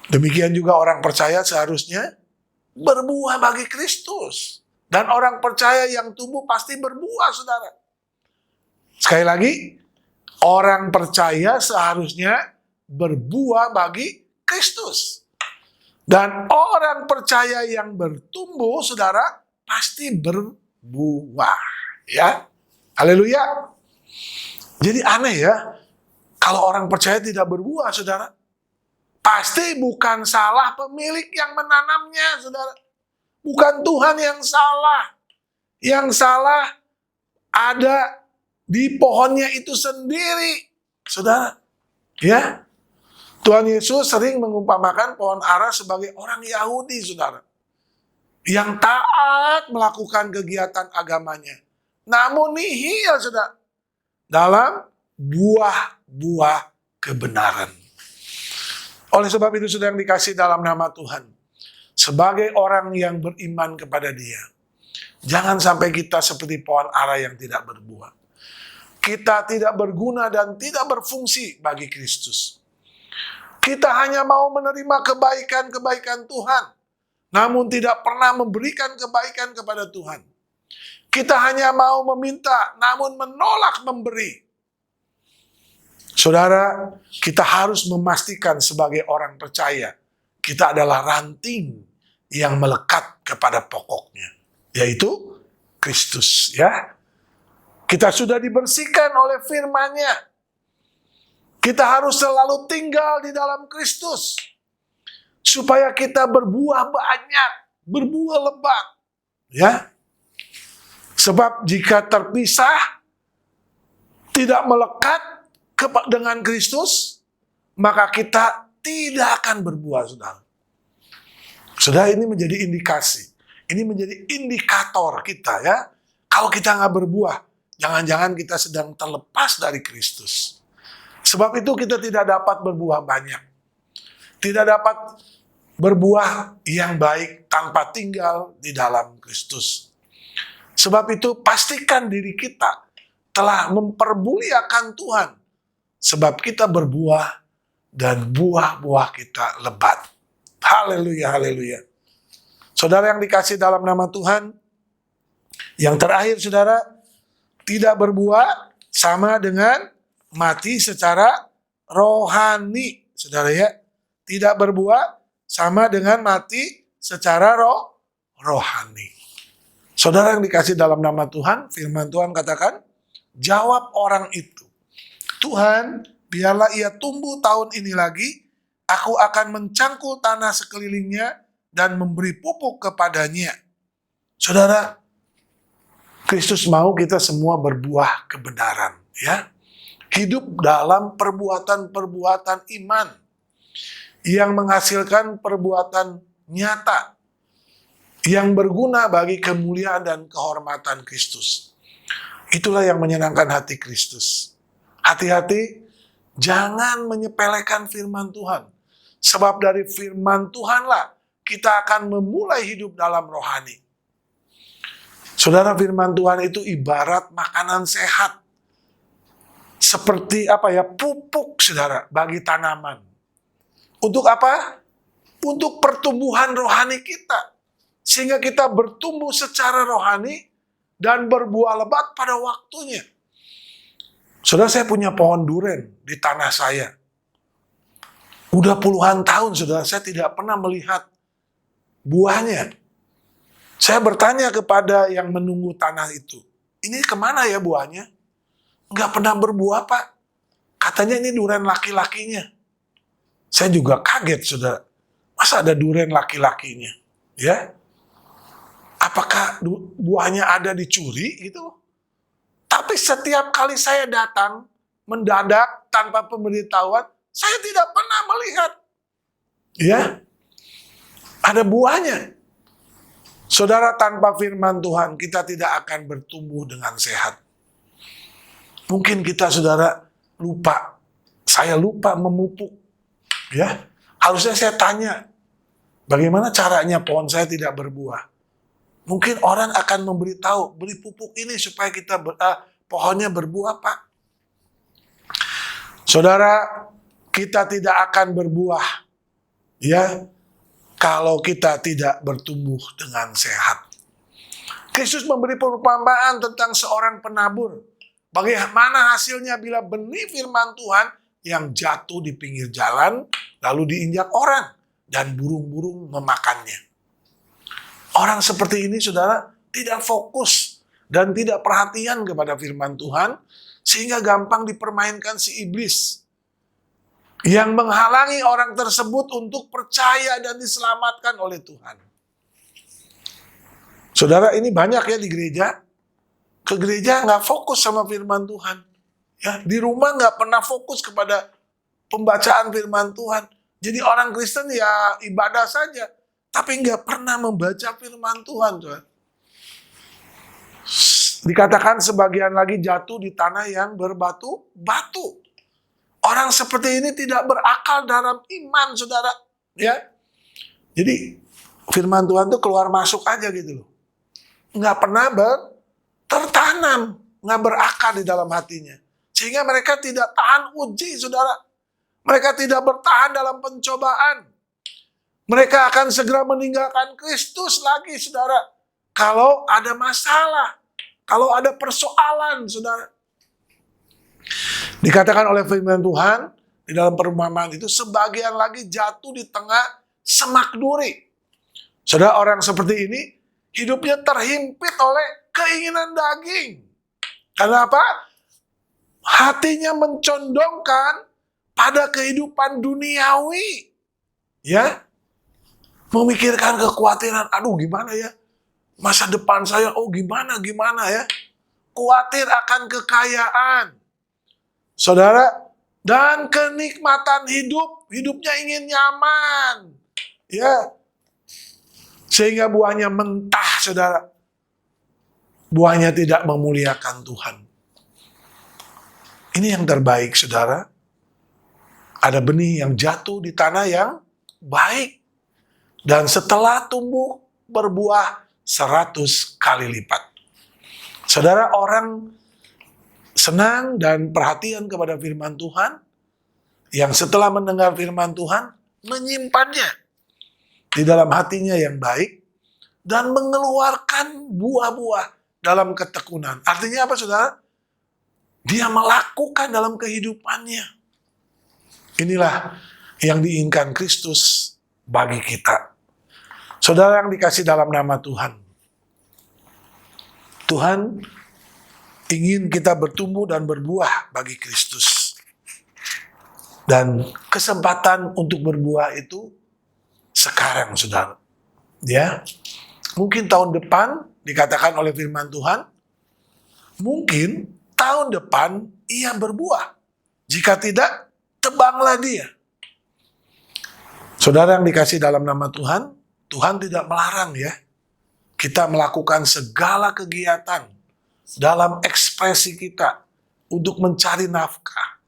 demikian juga orang percaya seharusnya berbuah bagi Kristus. Dan orang percaya yang tumbuh pasti berbuah, saudara. Sekali lagi, orang percaya seharusnya berbuah bagi Kristus. Dan orang percaya yang bertumbuh, saudara, pasti berbuah. Ya, haleluya. Jadi aneh ya, kalau orang percaya tidak berbuah, saudara. Pasti bukan salah pemilik yang menanamnya, saudara. Bukan Tuhan yang salah. Yang salah ada di pohonnya itu sendiri. Saudara, ya. Tuhan Yesus sering mengumpamakan pohon ara sebagai orang Yahudi, saudara. Yang taat melakukan kegiatan agamanya. Namun nihil, saudara. Dalam buah-buah kebenaran. Oleh sebab itu, saudara yang dikasih dalam nama Tuhan. Sebagai orang yang beriman kepada Dia. Jangan sampai kita seperti pohon ara yang tidak berbuah. Kita tidak berguna dan tidak berfungsi bagi Kristus. Kita hanya mau menerima kebaikan-kebaikan Tuhan. Namun tidak pernah memberikan kebaikan kepada Tuhan. Kita hanya mau meminta, namun menolak memberi. Saudara, kita harus memastikan sebagai orang percaya, kita adalah ranting yang melekat kepada pokoknya, yaitu Kristus. Ya, kita sudah dibersihkan oleh firman-Nya. Kita harus selalu tinggal di dalam Kristus, supaya kita berbuah banyak, berbuah lebat. Ya, sebab jika terpisah, tidak melekat dengan Kristus, maka kita tidak akan berbuah, saudara. Saudara, ini menjadi indikasi. Ini menjadi indikator kita, ya. Kalau kita nggak berbuah, jangan-jangan kita sedang terlepas dari Kristus. Sebab itu kita tidak dapat berbuah banyak. Tidak dapat berbuah yang baik tanpa tinggal di dalam Kristus. Sebab itu pastikan diri kita telah mempermuliakan Tuhan. Sebab kita berbuah dan buah-buah kita lebat. Haleluya, haleluya. Saudara yang dikasih dalam nama Tuhan, yang terakhir saudara, tidak berbuah sama dengan mati secara rohani. Saudara ya, tidak berbuah sama dengan mati secara rohani. Saudara yang dikasih dalam nama Tuhan, firman Tuhan katakan, jawab orang itu, Tuhan, biarlah ia tumbuh tahun ini lagi, aku akan mencangkul tanah sekelilingnya dan memberi pupuk kepadanya. Saudara, Kristus mau kita semua berbuah kebenaran, ya. Hidup dalam perbuatan-perbuatan iman yang menghasilkan perbuatan nyata yang berguna bagi kemuliaan dan kehormatan Kristus. Itulah yang menyenangkan hati Kristus. Hati-hati, jangan menyepelekan firman Tuhan. Sebab dari firman Tuhanlah kita akan memulai hidup dalam rohani. Saudara, firman Tuhan itu ibarat makanan sehat. Seperti pupuk, saudara, bagi tanaman. Untuk apa? Untuk pertumbuhan rohani kita. Sehingga kita bertumbuh secara rohani dan berbuah lebat pada waktunya. Saudara, saya punya pohon duren di tanah saya. Udah puluhan tahun, saudara, saya tidak pernah melihat buahnya. Saya bertanya kepada yang menunggu tanah itu, ini kemana ya buahnya? Nggak pernah berbuah, Pak. Katanya ini duren laki-lakinya. Saya juga kaget, saudara. Masa ada duren laki-lakinya? Ya? Apakah buahnya ada dicuri gitu? Tapi setiap kali saya datang, mendadak, tanpa pemberitahuan, saya tidak pernah melihat. Ya, ada buahnya. Saudara, tanpa firman Tuhan, kita tidak akan bertumbuh dengan sehat. Mungkin kita, saudara, lupa. Saya lupa memupuk. Ya, harusnya saya tanya, bagaimana caranya pohon saya tidak berbuah? Mungkin orang akan memberitahu, beri pupuk ini supaya kita pohonnya berbuah, Pak. Saudara, kita tidak akan berbuah, ya, kalau kita tidak bertumbuh dengan sehat. Kristus memberi perumpamaan tentang seorang penabur. Bagaimana hasilnya bila benih firman Tuhan yang jatuh di pinggir jalan, lalu diinjak orang, dan burung-burung memakannya. Orang seperti ini, saudara, tidak fokus dan tidak perhatian kepada firman Tuhan, sehingga gampang dipermainkan si iblis yang menghalangi orang tersebut untuk percaya dan diselamatkan oleh Tuhan. Saudara, ini banyak ya di gereja. Ke gereja nggak fokus sama firman Tuhan. Ya, di rumah nggak pernah fokus kepada pembacaan firman Tuhan. Jadi orang Kristen ya ibadah saja, tapi nggak pernah membaca firman Tuhan. Tuhan. Dikatakan sebagian lagi jatuh di tanah yang berbatu-batu. Orang seperti ini tidak berakal dalam iman, saudara. Ya, jadi firman Tuhan tuh keluar masuk aja gitu loh. Nggak pernah tertanam, nggak berakar di dalam hatinya. Sehingga mereka tidak tahan uji, saudara. Mereka tidak bertahan dalam pencobaan. Mereka akan segera meninggalkan Kristus lagi, saudara. Kalau ada masalah, kalau ada persoalan, saudara. Dikatakan oleh firman Tuhan, di dalam perumpamaan itu, sebagian lagi jatuh di tengah semak duri. Saudara, orang seperti ini, hidupnya terhimpit oleh keinginan daging. Karena apa? Hatinya mencondongkan pada kehidupan duniawi. Ya. Memikirkan kekhawatiran, aduh gimana ya? Masa depan saya, oh gimana ya? Khawatir akan kekayaan. Saudara, dan kenikmatan hidupnya ingin nyaman. Ya. Sehingga buahnya mentah, saudara. Buahnya tidak memuliakan Tuhan. Ini yang terbaik, saudara. Ada benih yang jatuh di tanah yang baik. Dan setelah tumbuh, berbuah 100 kali lipat. Saudara, orang senang dan perhatian kepada firman Tuhan, yang setelah mendengar firman Tuhan, menyimpannya di dalam hatinya yang baik, dan mengeluarkan buah-buah dalam ketekunan. Artinya apa, saudara? Dia melakukan dalam kehidupannya. Inilah yang diinginkan Kristus bagi kita. Saudara yang dikasih dalam nama Tuhan. Tuhan ingin kita bertumbuh dan berbuah bagi Kristus. Dan kesempatan untuk berbuah itu sekarang, saudara. Ya, mungkin tahun depan dikatakan oleh firman Tuhan, mungkin tahun depan ia berbuah. Jika tidak, tebanglah dia. Saudara yang dikasih dalam nama Tuhan, Tuhan tidak melarang ya. Kita melakukan segala kegiatan dalam ekspresi kita untuk mencari nafkah,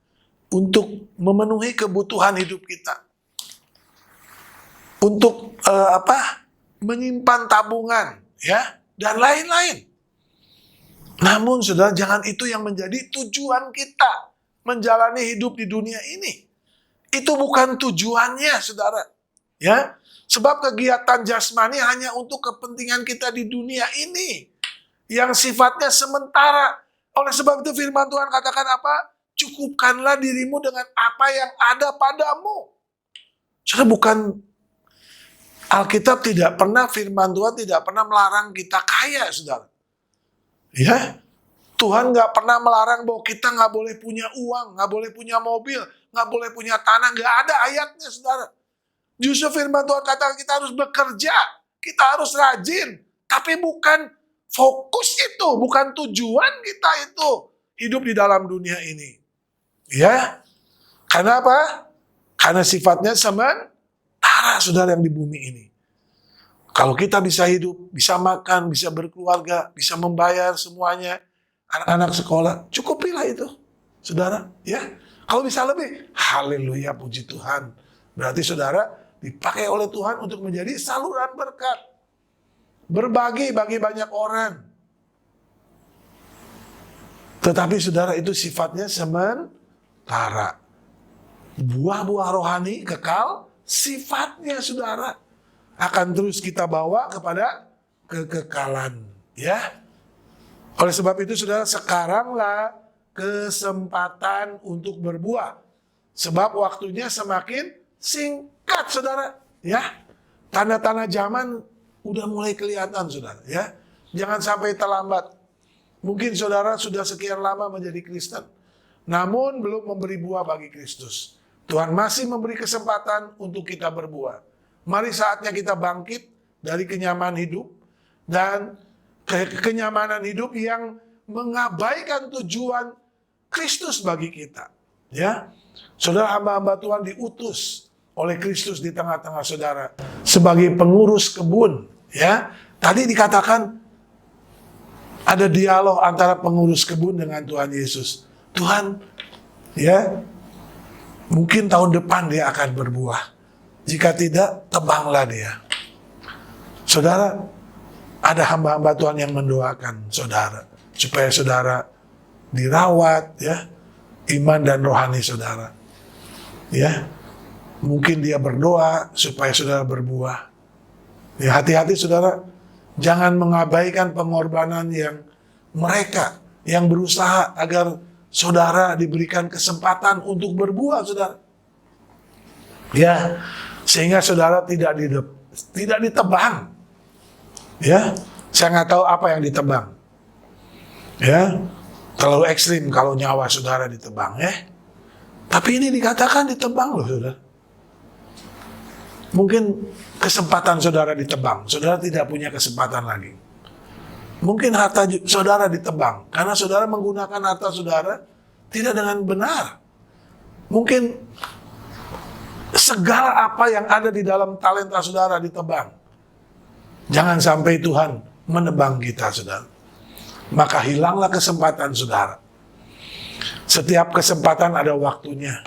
untuk memenuhi kebutuhan hidup kita, untuk menyimpan tabungan, ya, dan lain-lain. Namun, saudara, jangan itu yang menjadi tujuan kita menjalani hidup di dunia ini. Itu bukan tujuannya, saudara. Ya, sebab kegiatan jasmani hanya untuk kepentingan kita di dunia ini, yang sifatnya sementara. Oleh sebab itu firman Tuhan katakan apa? Cukupkanlah dirimu dengan apa yang ada padamu. Saudara, bukan Alkitab tidak pernah, firman Tuhan tidak pernah melarang kita kaya, saudara. Ya, Tuhan nggak pernah melarang bahwa kita nggak boleh punya uang, nggak boleh punya mobil, nggak boleh punya tanah. Nggak ada ayatnya, saudara. Justru firman Tuhan katakan kita harus bekerja, kita harus rajin. Tapi bukan fokus itu, bukan tujuan kita itu hidup di dalam dunia ini. Ya, karena apa? Karena sifatnya sementara, saudara, yang di bumi ini. Kalau kita bisa hidup, bisa makan, bisa berkeluarga, bisa membayar semuanya, anak-anak sekolah, cukupilah itu, saudara. Ya, kalau bisa lebih, haleluya, puji Tuhan. Berarti saudara dipakai oleh Tuhan untuk menjadi saluran berkat, berbagi bagi banyak orang. Tetapi saudara, itu sifatnya sementara. Buah-buah rohani kekal, sifatnya saudara akan terus kita bawa kepada kekekalan, ya. Oleh sebab itu, saudara, sekaranglah kesempatan untuk berbuah, sebab waktunya semakin singkat, saudara, ya. Tanda-tanda zaman udah mulai kelihatan, saudara, ya. Jangan sampai terlambat. Mungkin saudara sudah sekian lama menjadi Kristen, namun belum memberi buah bagi Kristus. Tuhan masih memberi kesempatan untuk kita berbuah. Mari saatnya kita bangkit dari kenyamanan hidup dan kenyamanan hidup yang mengabaikan tujuan Kristus bagi kita. Ya, saudara, hamba-hamba Tuhan diutus oleh Kristus di tengah-tengah saudara sebagai pengurus kebun. Ya, tadi dikatakan ada dialog antara pengurus kebun dengan Tuhan Yesus. Tuhan, ya, mungkin tahun depan dia akan berbuah. Jika tidak, tebanglah dia. Saudara, ada hamba-hamba Tuhan yang mendoakan saudara supaya saudara dirawat, ya, iman dan rohani saudara. Ya, mungkin dia berdoa supaya saudara berbuah. Ya, hati-hati saudara, jangan mengabaikan pengorbanan yang mereka yang berusaha agar saudara diberikan kesempatan untuk berbuah, saudara. Ya, sehingga saudara tidak ditebang. Ya, saya nggak tahu apa yang ditebang. Ya, terlalu ekstrim kalau nyawa saudara ditebang, ya. Tapi ini dikatakan ditebang loh, saudara. Mungkin kesempatan saudara ditebang, saudara tidak punya kesempatan lagi. Mungkin harta saudara ditebang, karena saudara menggunakan harta saudara tidak dengan benar. Mungkin segala apa yang ada di dalam talenta saudara ditebang. Jangan sampai Tuhan menebang kita, saudara. Maka hilanglah kesempatan saudara. Setiap kesempatan ada waktunya.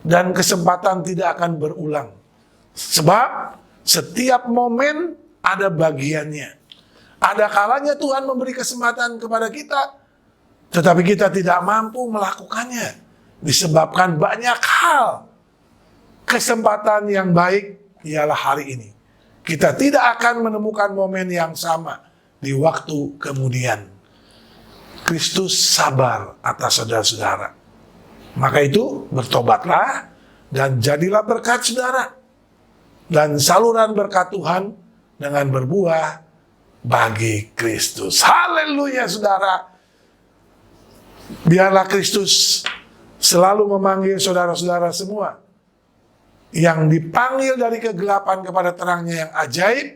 Dan kesempatan tidak akan berulang. Sebab setiap momen ada bagiannya. Ada kalanya Tuhan memberi kesempatan kepada kita, tetapi kita tidak mampu melakukannya. Disebabkan banyak hal. Kesempatan yang baik ialah hari ini. Kita tidak akan menemukan momen yang sama di waktu kemudian. Kristus sabar atas saudara-saudara. Maka itu bertobatlah dan jadilah berkat saudara. Dan saluran berkat Tuhan dengan berbuah bagi Kristus. Haleluya, saudara. Biarlah Kristus selalu memanggil saudara-saudara semua yang dipanggil dari kegelapan kepada terangnya yang ajaib,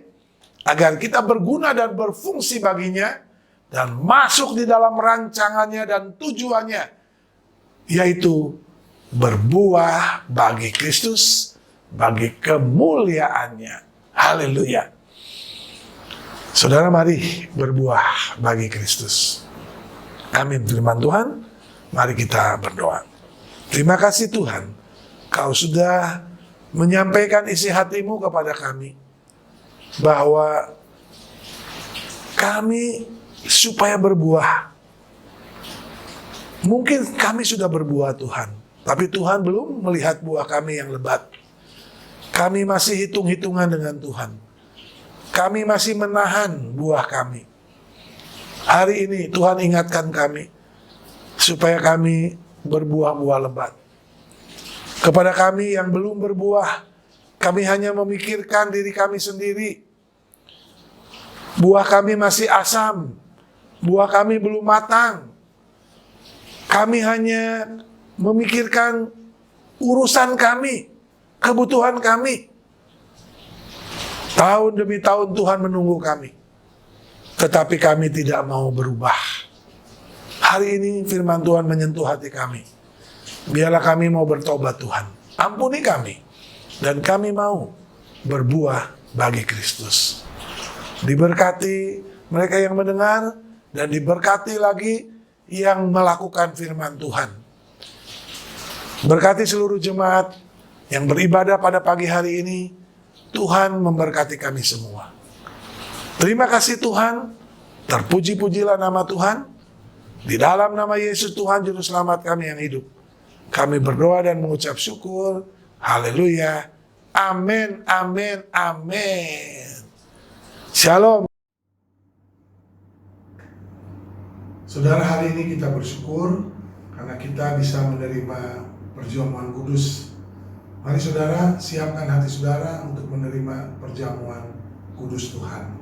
agar kita berguna dan berfungsi baginya, dan masuk di dalam rancangannya dan tujuannya, yaitu berbuah bagi Kristus, bagi kemuliaannya. Haleluya. Saudara, mari berbuah bagi Kristus. Amin. Firman Tuhan, mari kita berdoa. Terima kasih Tuhan, Kau sudah menyampaikan isi hatimu kepada kami, bahwa kami supaya berbuah. Mungkin kami sudah berbuah Tuhan, tapi Tuhan belum melihat buah kami yang lebat. Kami masih hitung-hitungan dengan Tuhan. Kami masih menahan buah kami. Hari ini Tuhan ingatkan kami, supaya kami berbuah-buah lebat. Kepada kami yang belum berbuah, kami hanya memikirkan diri kami sendiri. Buah kami masih asam, buah kami belum matang. Kami hanya memikirkan urusan kami, kebutuhan kami. Tahun demi tahun Tuhan menunggu kami, tetapi kami tidak mau berubah. Hari ini firman Tuhan menyentuh hati kami. Biarlah kami mau bertobat Tuhan. Ampuni kami. Dan kami mau berbuah bagi Kristus. Diberkati mereka yang mendengar, dan diberkati lagi yang melakukan firman Tuhan. Berkati seluruh jemaat yang beribadah pada pagi hari ini. Tuhan memberkati kami semua. Terima kasih Tuhan. Terpuji-pujilah nama Tuhan. Di dalam nama Yesus Tuhan Juru Selamat kami yang hidup, kami berdoa dan mengucap syukur. Haleluya. Amin, amin, amin. Shalom. Saudara, hari ini kita bersyukur karena kita bisa menerima perjamuan kudus. Mari saudara, siapkan hati saudara untuk menerima perjamuan kudus Tuhan.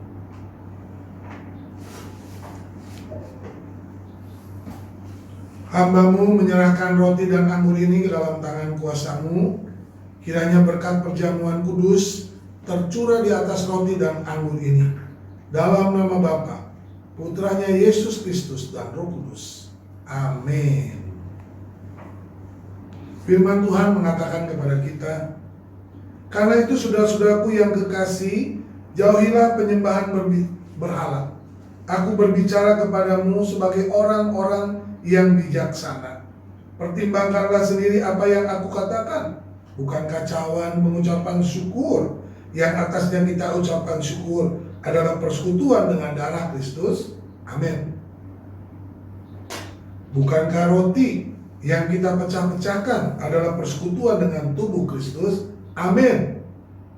Hamba-Mu menyerahkan roti dan anggur ini ke dalam tangan kuasa-Mu. Kiranya berkat perjamuan kudus tercurah di atas roti dan anggur ini. Dalam nama Bapa, Putranya Yesus Kristus dan Roh Kudus. Amin. Firman Tuhan mengatakan kepada kita, karena itu saudara-saudaraku yang kekasih, jauhilah penyembahan berhala. Aku berbicara kepadamu sebagai orang-orang yang bijaksana. Pertimbangkanlah sendiri apa yang aku katakan. Bukankah cawan mengucapkan syukur, yang atasnya kita ucapkan syukur adalah persekutuan dengan darah Kristus? Amin. Bukankah roti yang kita pecah-pecahkan adalah persekutuan dengan tubuh Kristus? Amin.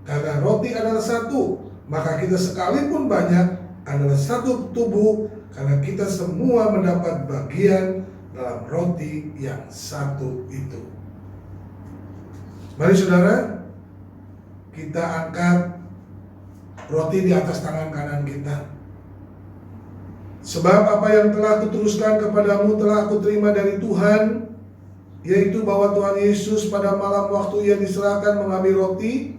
Karena roti adalah satu, maka kita sekalipun banyak adalah satu tubuh, karena kita semua mendapat bagian dalam roti yang satu itu. Mari saudara, kita angkat roti di atas tangan kanan kita. Sebab apa yang telah kuteruskan kepadamu telah aku terima dari Tuhan, yaitu bahwa Tuhan Yesus pada malam waktu ia diserahkan mengambil roti,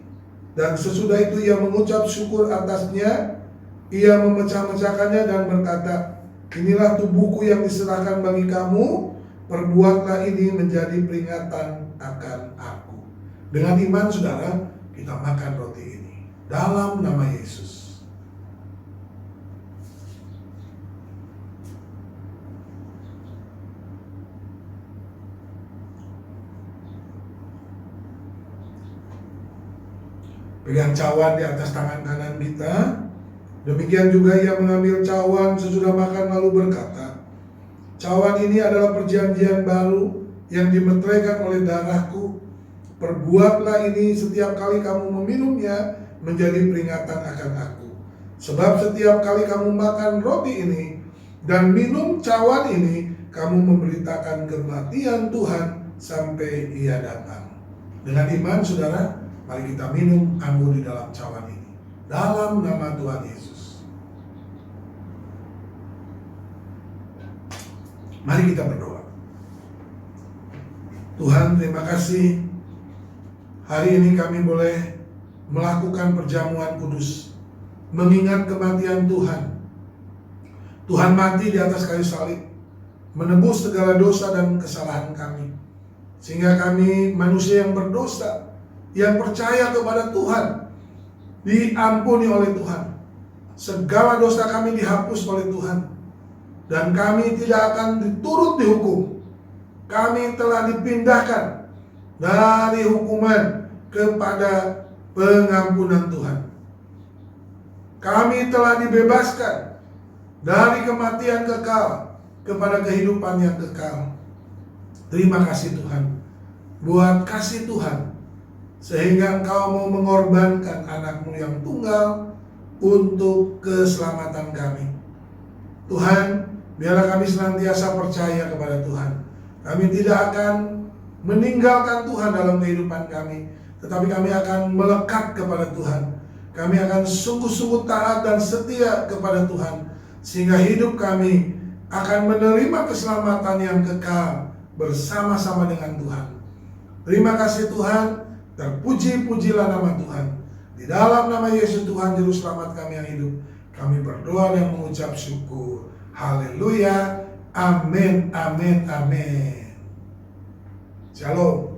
dan sesudah itu ia mengucap syukur atasnya, ia memecah-mecahkannya dan berkata, inilah tubuhku yang diserahkan bagi kamu, perbuatlah ini menjadi peringatan akan aku. Dengan iman saudara, kita makan roti ini dalam nama Yesus. Pegang cawan di atas tangan kanan kita. Demikian juga ia mengambil cawan sesudah makan lalu berkata, cawan ini adalah perjanjian baru yang dimeteraikan oleh darahku. Perbuatlah ini setiap kali kamu meminumnya menjadi peringatan akan aku. Sebab setiap kali kamu makan roti ini dan minum cawan ini, kamu memberitakan kematian Tuhan sampai ia datang. Dengan iman saudara, mari kita minum anggur di dalam cawan ini dalam nama Tuhan Yesus. Mari kita berdoa. Tuhan, terima kasih hari ini kami boleh melakukan perjamuan kudus, mengingat kematian Tuhan. Tuhan mati di atas kayu salib, menebus segala dosa dan kesalahan kami, sehingga kami manusia yang berdosa, yang percaya kepada Tuhan, diampuni oleh Tuhan. Segala dosa kami dihapus oleh Tuhan, dan kami tidak akan diturut dihukum. Kami telah dipindahkan dari hukuman kepada pengampunan Tuhan. Kami telah dibebaskan dari kematian kekal kepada kehidupan yang kekal. Terima kasih Tuhan buat kasih Tuhan, sehingga Engkau mau mengorbankan anakmu yang tunggal untuk keselamatan kami. Tuhan, biarlah kami senantiasa percaya kepada Tuhan. Kami tidak akan meninggalkan Tuhan dalam kehidupan kami, tetapi kami akan melekat kepada Tuhan. Kami akan sungguh-sungguh taat dan setia kepada Tuhan, sehingga hidup kami akan menerima keselamatan yang kekal bersama-sama dengan Tuhan. Terima kasih Tuhan, terpuji-pujilah nama Tuhan. Di dalam nama Yesus Tuhan Juru Selamat kami yang hidup, kami berdoa dan mengucap syukur. Haleluya, amin, amin, amin. Shalom.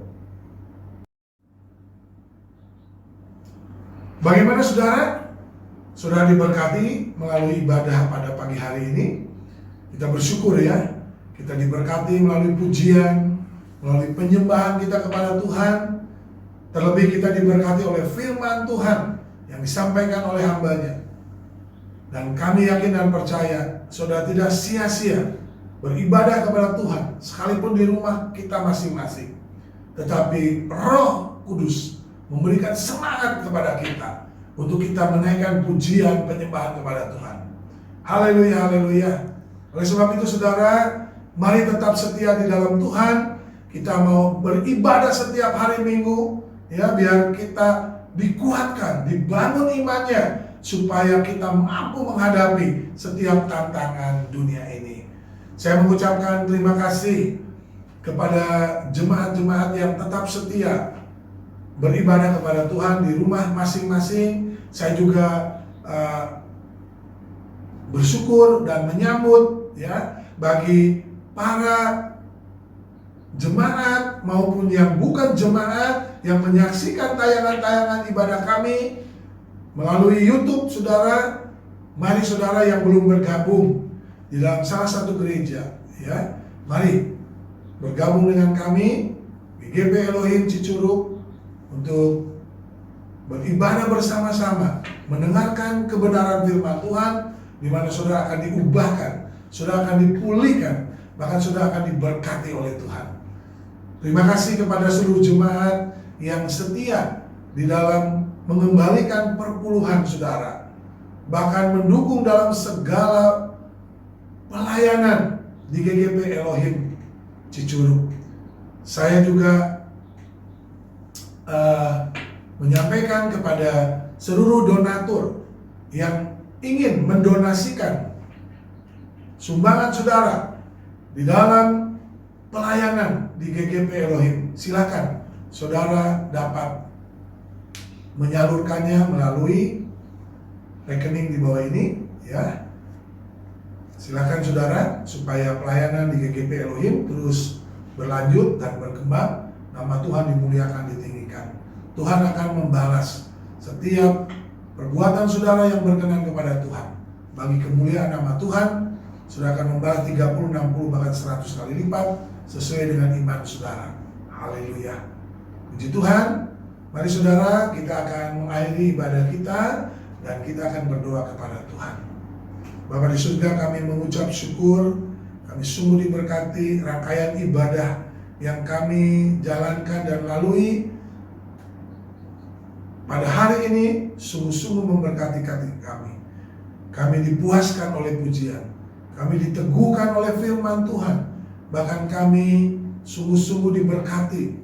Bagaimana saudara? Saudara diberkati melalui ibadah pada pagi hari ini. Kita bersyukur ya, kita diberkati melalui pujian, melalui penyembahan kita kepada Tuhan. Terlebih kita diberkati oleh firman Tuhan yang disampaikan oleh hambanya. Dan kami yakin dan percaya saudara tidak sia-sia beribadah kepada Tuhan, sekalipun di rumah kita masing-masing. Tetapi Roh Kudus memberikan semangat kepada kita untuk kita menaikkan pujian penyembahan kepada Tuhan. Haleluya, haleluya. Oleh sebab itu saudara, mari tetap setia di dalam Tuhan. Kita mau beribadah setiap hari Minggu, ya, biar kita dikuatkan, dibangun imannya, supaya kita mampu menghadapi setiap tantangan dunia ini. Saya mengucapkan terima kasih kepada jemaat-jemaat yang tetap setia beribadah kepada Tuhan di rumah masing-masing. Saya juga bersyukur dan menyambut ya bagi para jemaat maupun yang bukan jemaat yang menyaksikan tayangan-tayangan ibadah kami melalui YouTube. Saudara, mari saudara yang belum bergabung di dalam salah satu gereja ya, mari bergabung dengan kami GGP Elohim Cicurug untuk beribadah bersama-sama, mendengarkan kebenaran firman Tuhan, di mana saudara akan diubahkan, saudara akan dipulihkan, bahkan saudara akan diberkati oleh Tuhan. Terima kasih kepada seluruh jemaat yang setia di dalam mengembalikan perpuluhan saudara, bahkan mendukung dalam segala pelayanan di GGP Elohim Cicurug. Saya juga menyampaikan kepada seluruh donatur yang ingin mendonasikan sumbangan saudara di dalam pelayanan di GGP Elohim, silakan saudara dapat menyalurkannya melalui rekening di bawah ini ya. Silakan saudara, supaya pelayanan di GGP Elohim terus berlanjut dan berkembang, nama Tuhan dimuliakan, ditinggikan. Tuhan akan membalas setiap perbuatan saudara yang berkenan kepada Tuhan. Bagi kemuliaan nama Tuhan, saudara akan membalas 30, 60, bahkan 100 kali lipat sesuai dengan iman saudara. Haleluya. Puji Tuhan. Mari saudara, kita akan mengakhiri ibadah kita dan kita akan berdoa kepada Tuhan. Bapa di surga, kami mengucap syukur, kami sungguh diberkati rangkaian ibadah yang kami jalankan dan lalui pada hari ini, sungguh-sungguh memberkati kami. Kami dipuaskan oleh pujian, kami diteguhkan oleh firman Tuhan, bahkan kami sungguh-sungguh diberkati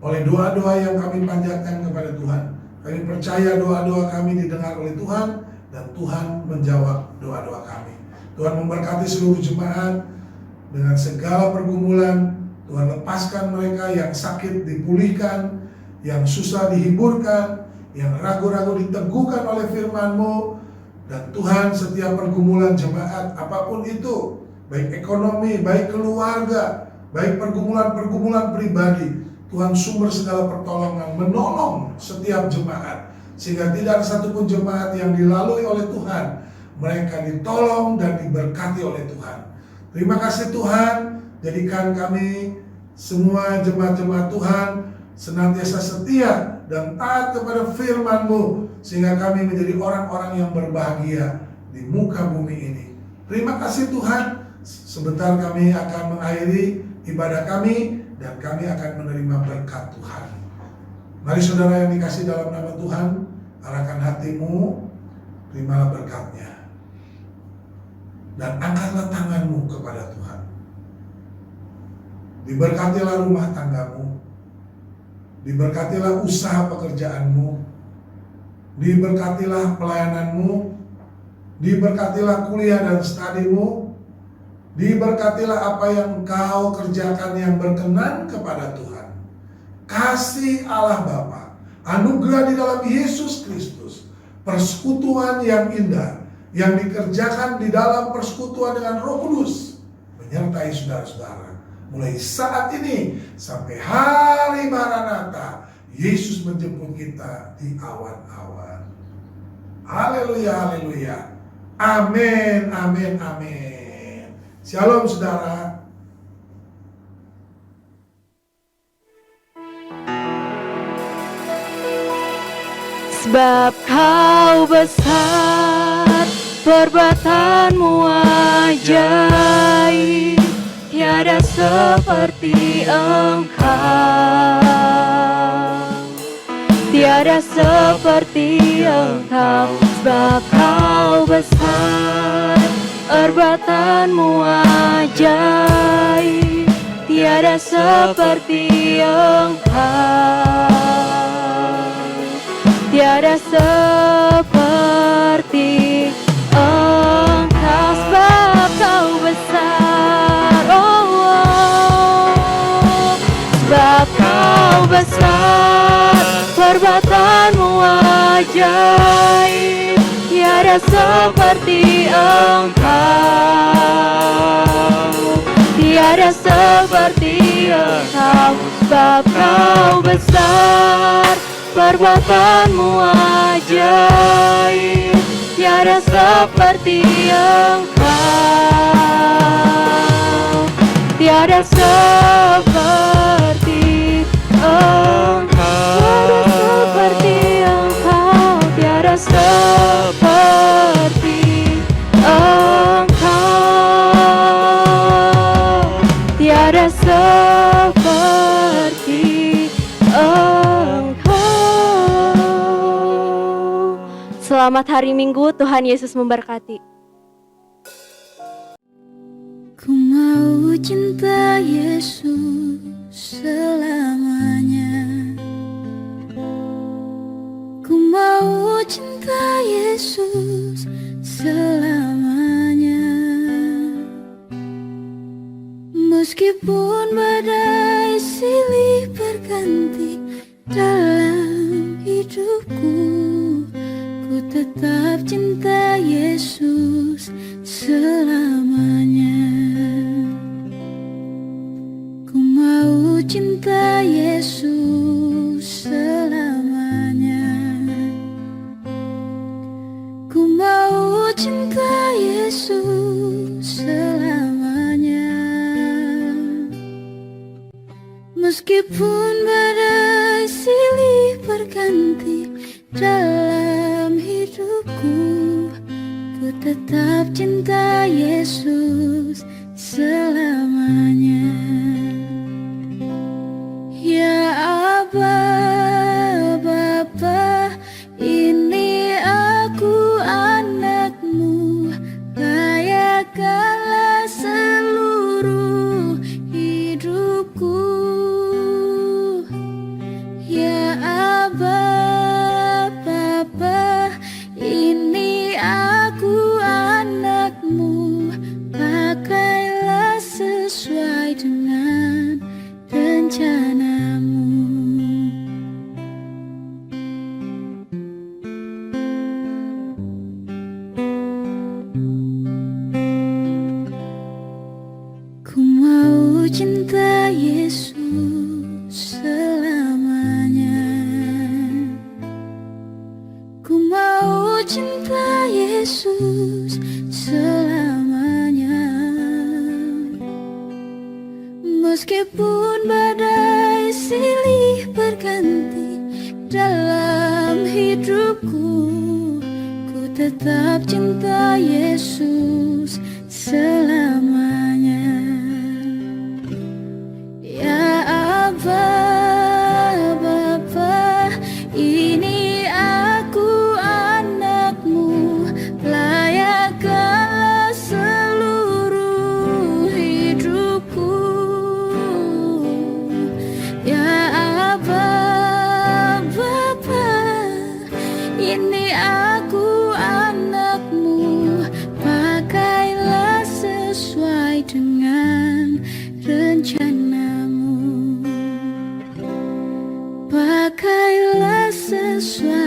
oleh doa-doa yang kami panjatkan kepada Tuhan. Kami percaya doa-doa kami didengar oleh Tuhan dan Tuhan menjawab doa-doa kami. Tuhan memberkati seluruh jemaat dengan segala pergumulan. Tuhan lepaskan mereka yang sakit dipulihkan, yang susah dihiburkan, yang ragu-ragu diteguhkan oleh firman-Mu. Dan Tuhan, setiap pergumulan jemaat apapun itu, baik ekonomi, baik keluarga, baik pergumulan-pergumulan pribadi, Tuhan sumber segala pertolongan, menolong setiap jemaat, sehingga tidak ada satupun jemaat yang dilalui oleh Tuhan, mereka ditolong dan diberkati oleh Tuhan. Terima kasih Tuhan, jadikan kami semua jemaat-jemaat Tuhan senantiasa setia dan taat kepada firman-Mu, sehingga kami menjadi orang-orang yang berbahagia di muka bumi ini. Terima kasih Tuhan. Sebentar kami akan mengakhiri ibadah kami dan kami akan menerima berkat Tuhan. Mari saudara yang dikasih dalam nama Tuhan, arahkan hatimu, terimalah berkatnya, dan angkatlah tanganmu kepada Tuhan. Diberkatilah rumah tanggamu, diberkatilah usaha pekerjaanmu, diberkatilah pelayananmu, diberkatilah kuliah dan studimu, diberkatilah apa yang kau kerjakan yang berkenan kepada Tuhan. Kasih Allah Bapa, anugerah di dalam Yesus Kristus, persekutuan yang indah yang dikerjakan di dalam persekutuan dengan Roh Kudus menyertai saudara-saudara mulai saat ini sampai hari Maranatha, Yesus menjemput kita di awan-awan. Haleluya, haleluya. Amin, amin, amin. Shalom saudara. Sebab kau besar, perbuatanmu ajaib, tiada seperti Engkau, tiada seperti Engkau. Sebab kau besar, perbuatanmu ajaib, tiada seperti Engkau, tiada seperti Engkau. Sebab kau besar, sebab kau besar, perbuatanmu ajaib, tiada seperti Engkau, tiada seperti Engkau, sebab Kau besar, perbuatanmu ajaib, tiada seperti Engkau, tiada seperti Engkau, tiada seperti Engkau, tiada seperti Engkau. Selamat hari Minggu, Tuhan Yesus memberkati. Ku mau cinta Yesus selamanya. Ku mau cinta Yesus selamanya. Meskipun badai silih berganti dalam hidupku, ku tetap cinta Yesus selamanya. Ku mau cinta Yesus selamanya. Ku mau cinta Yesus selamanya. Meskipun badai silih berganti dalam hidupku, ku tetap cinta Yesus selamanya. Ya Aba, Bapa, ini aku anakmu, layakkanlah seluruh hidupku. Ya Aba, Bapa, ini aku anakmu, pakailah sesuai dengan rencanamu. Ku mau cinta Yesus selamanya. Ku mau cinta Yesus selamanya. Meskipun badai silih berganti dalam hidupku, ku tetap cinta Yesus selamanya. Ya Aba, Bapa, ini aku anakmu, layakkanlah seluruh hidupku. Ya Aba, Bapa, ini aku anakmu, pakailah sesuai dengan rencanamu. Pakailah sesuai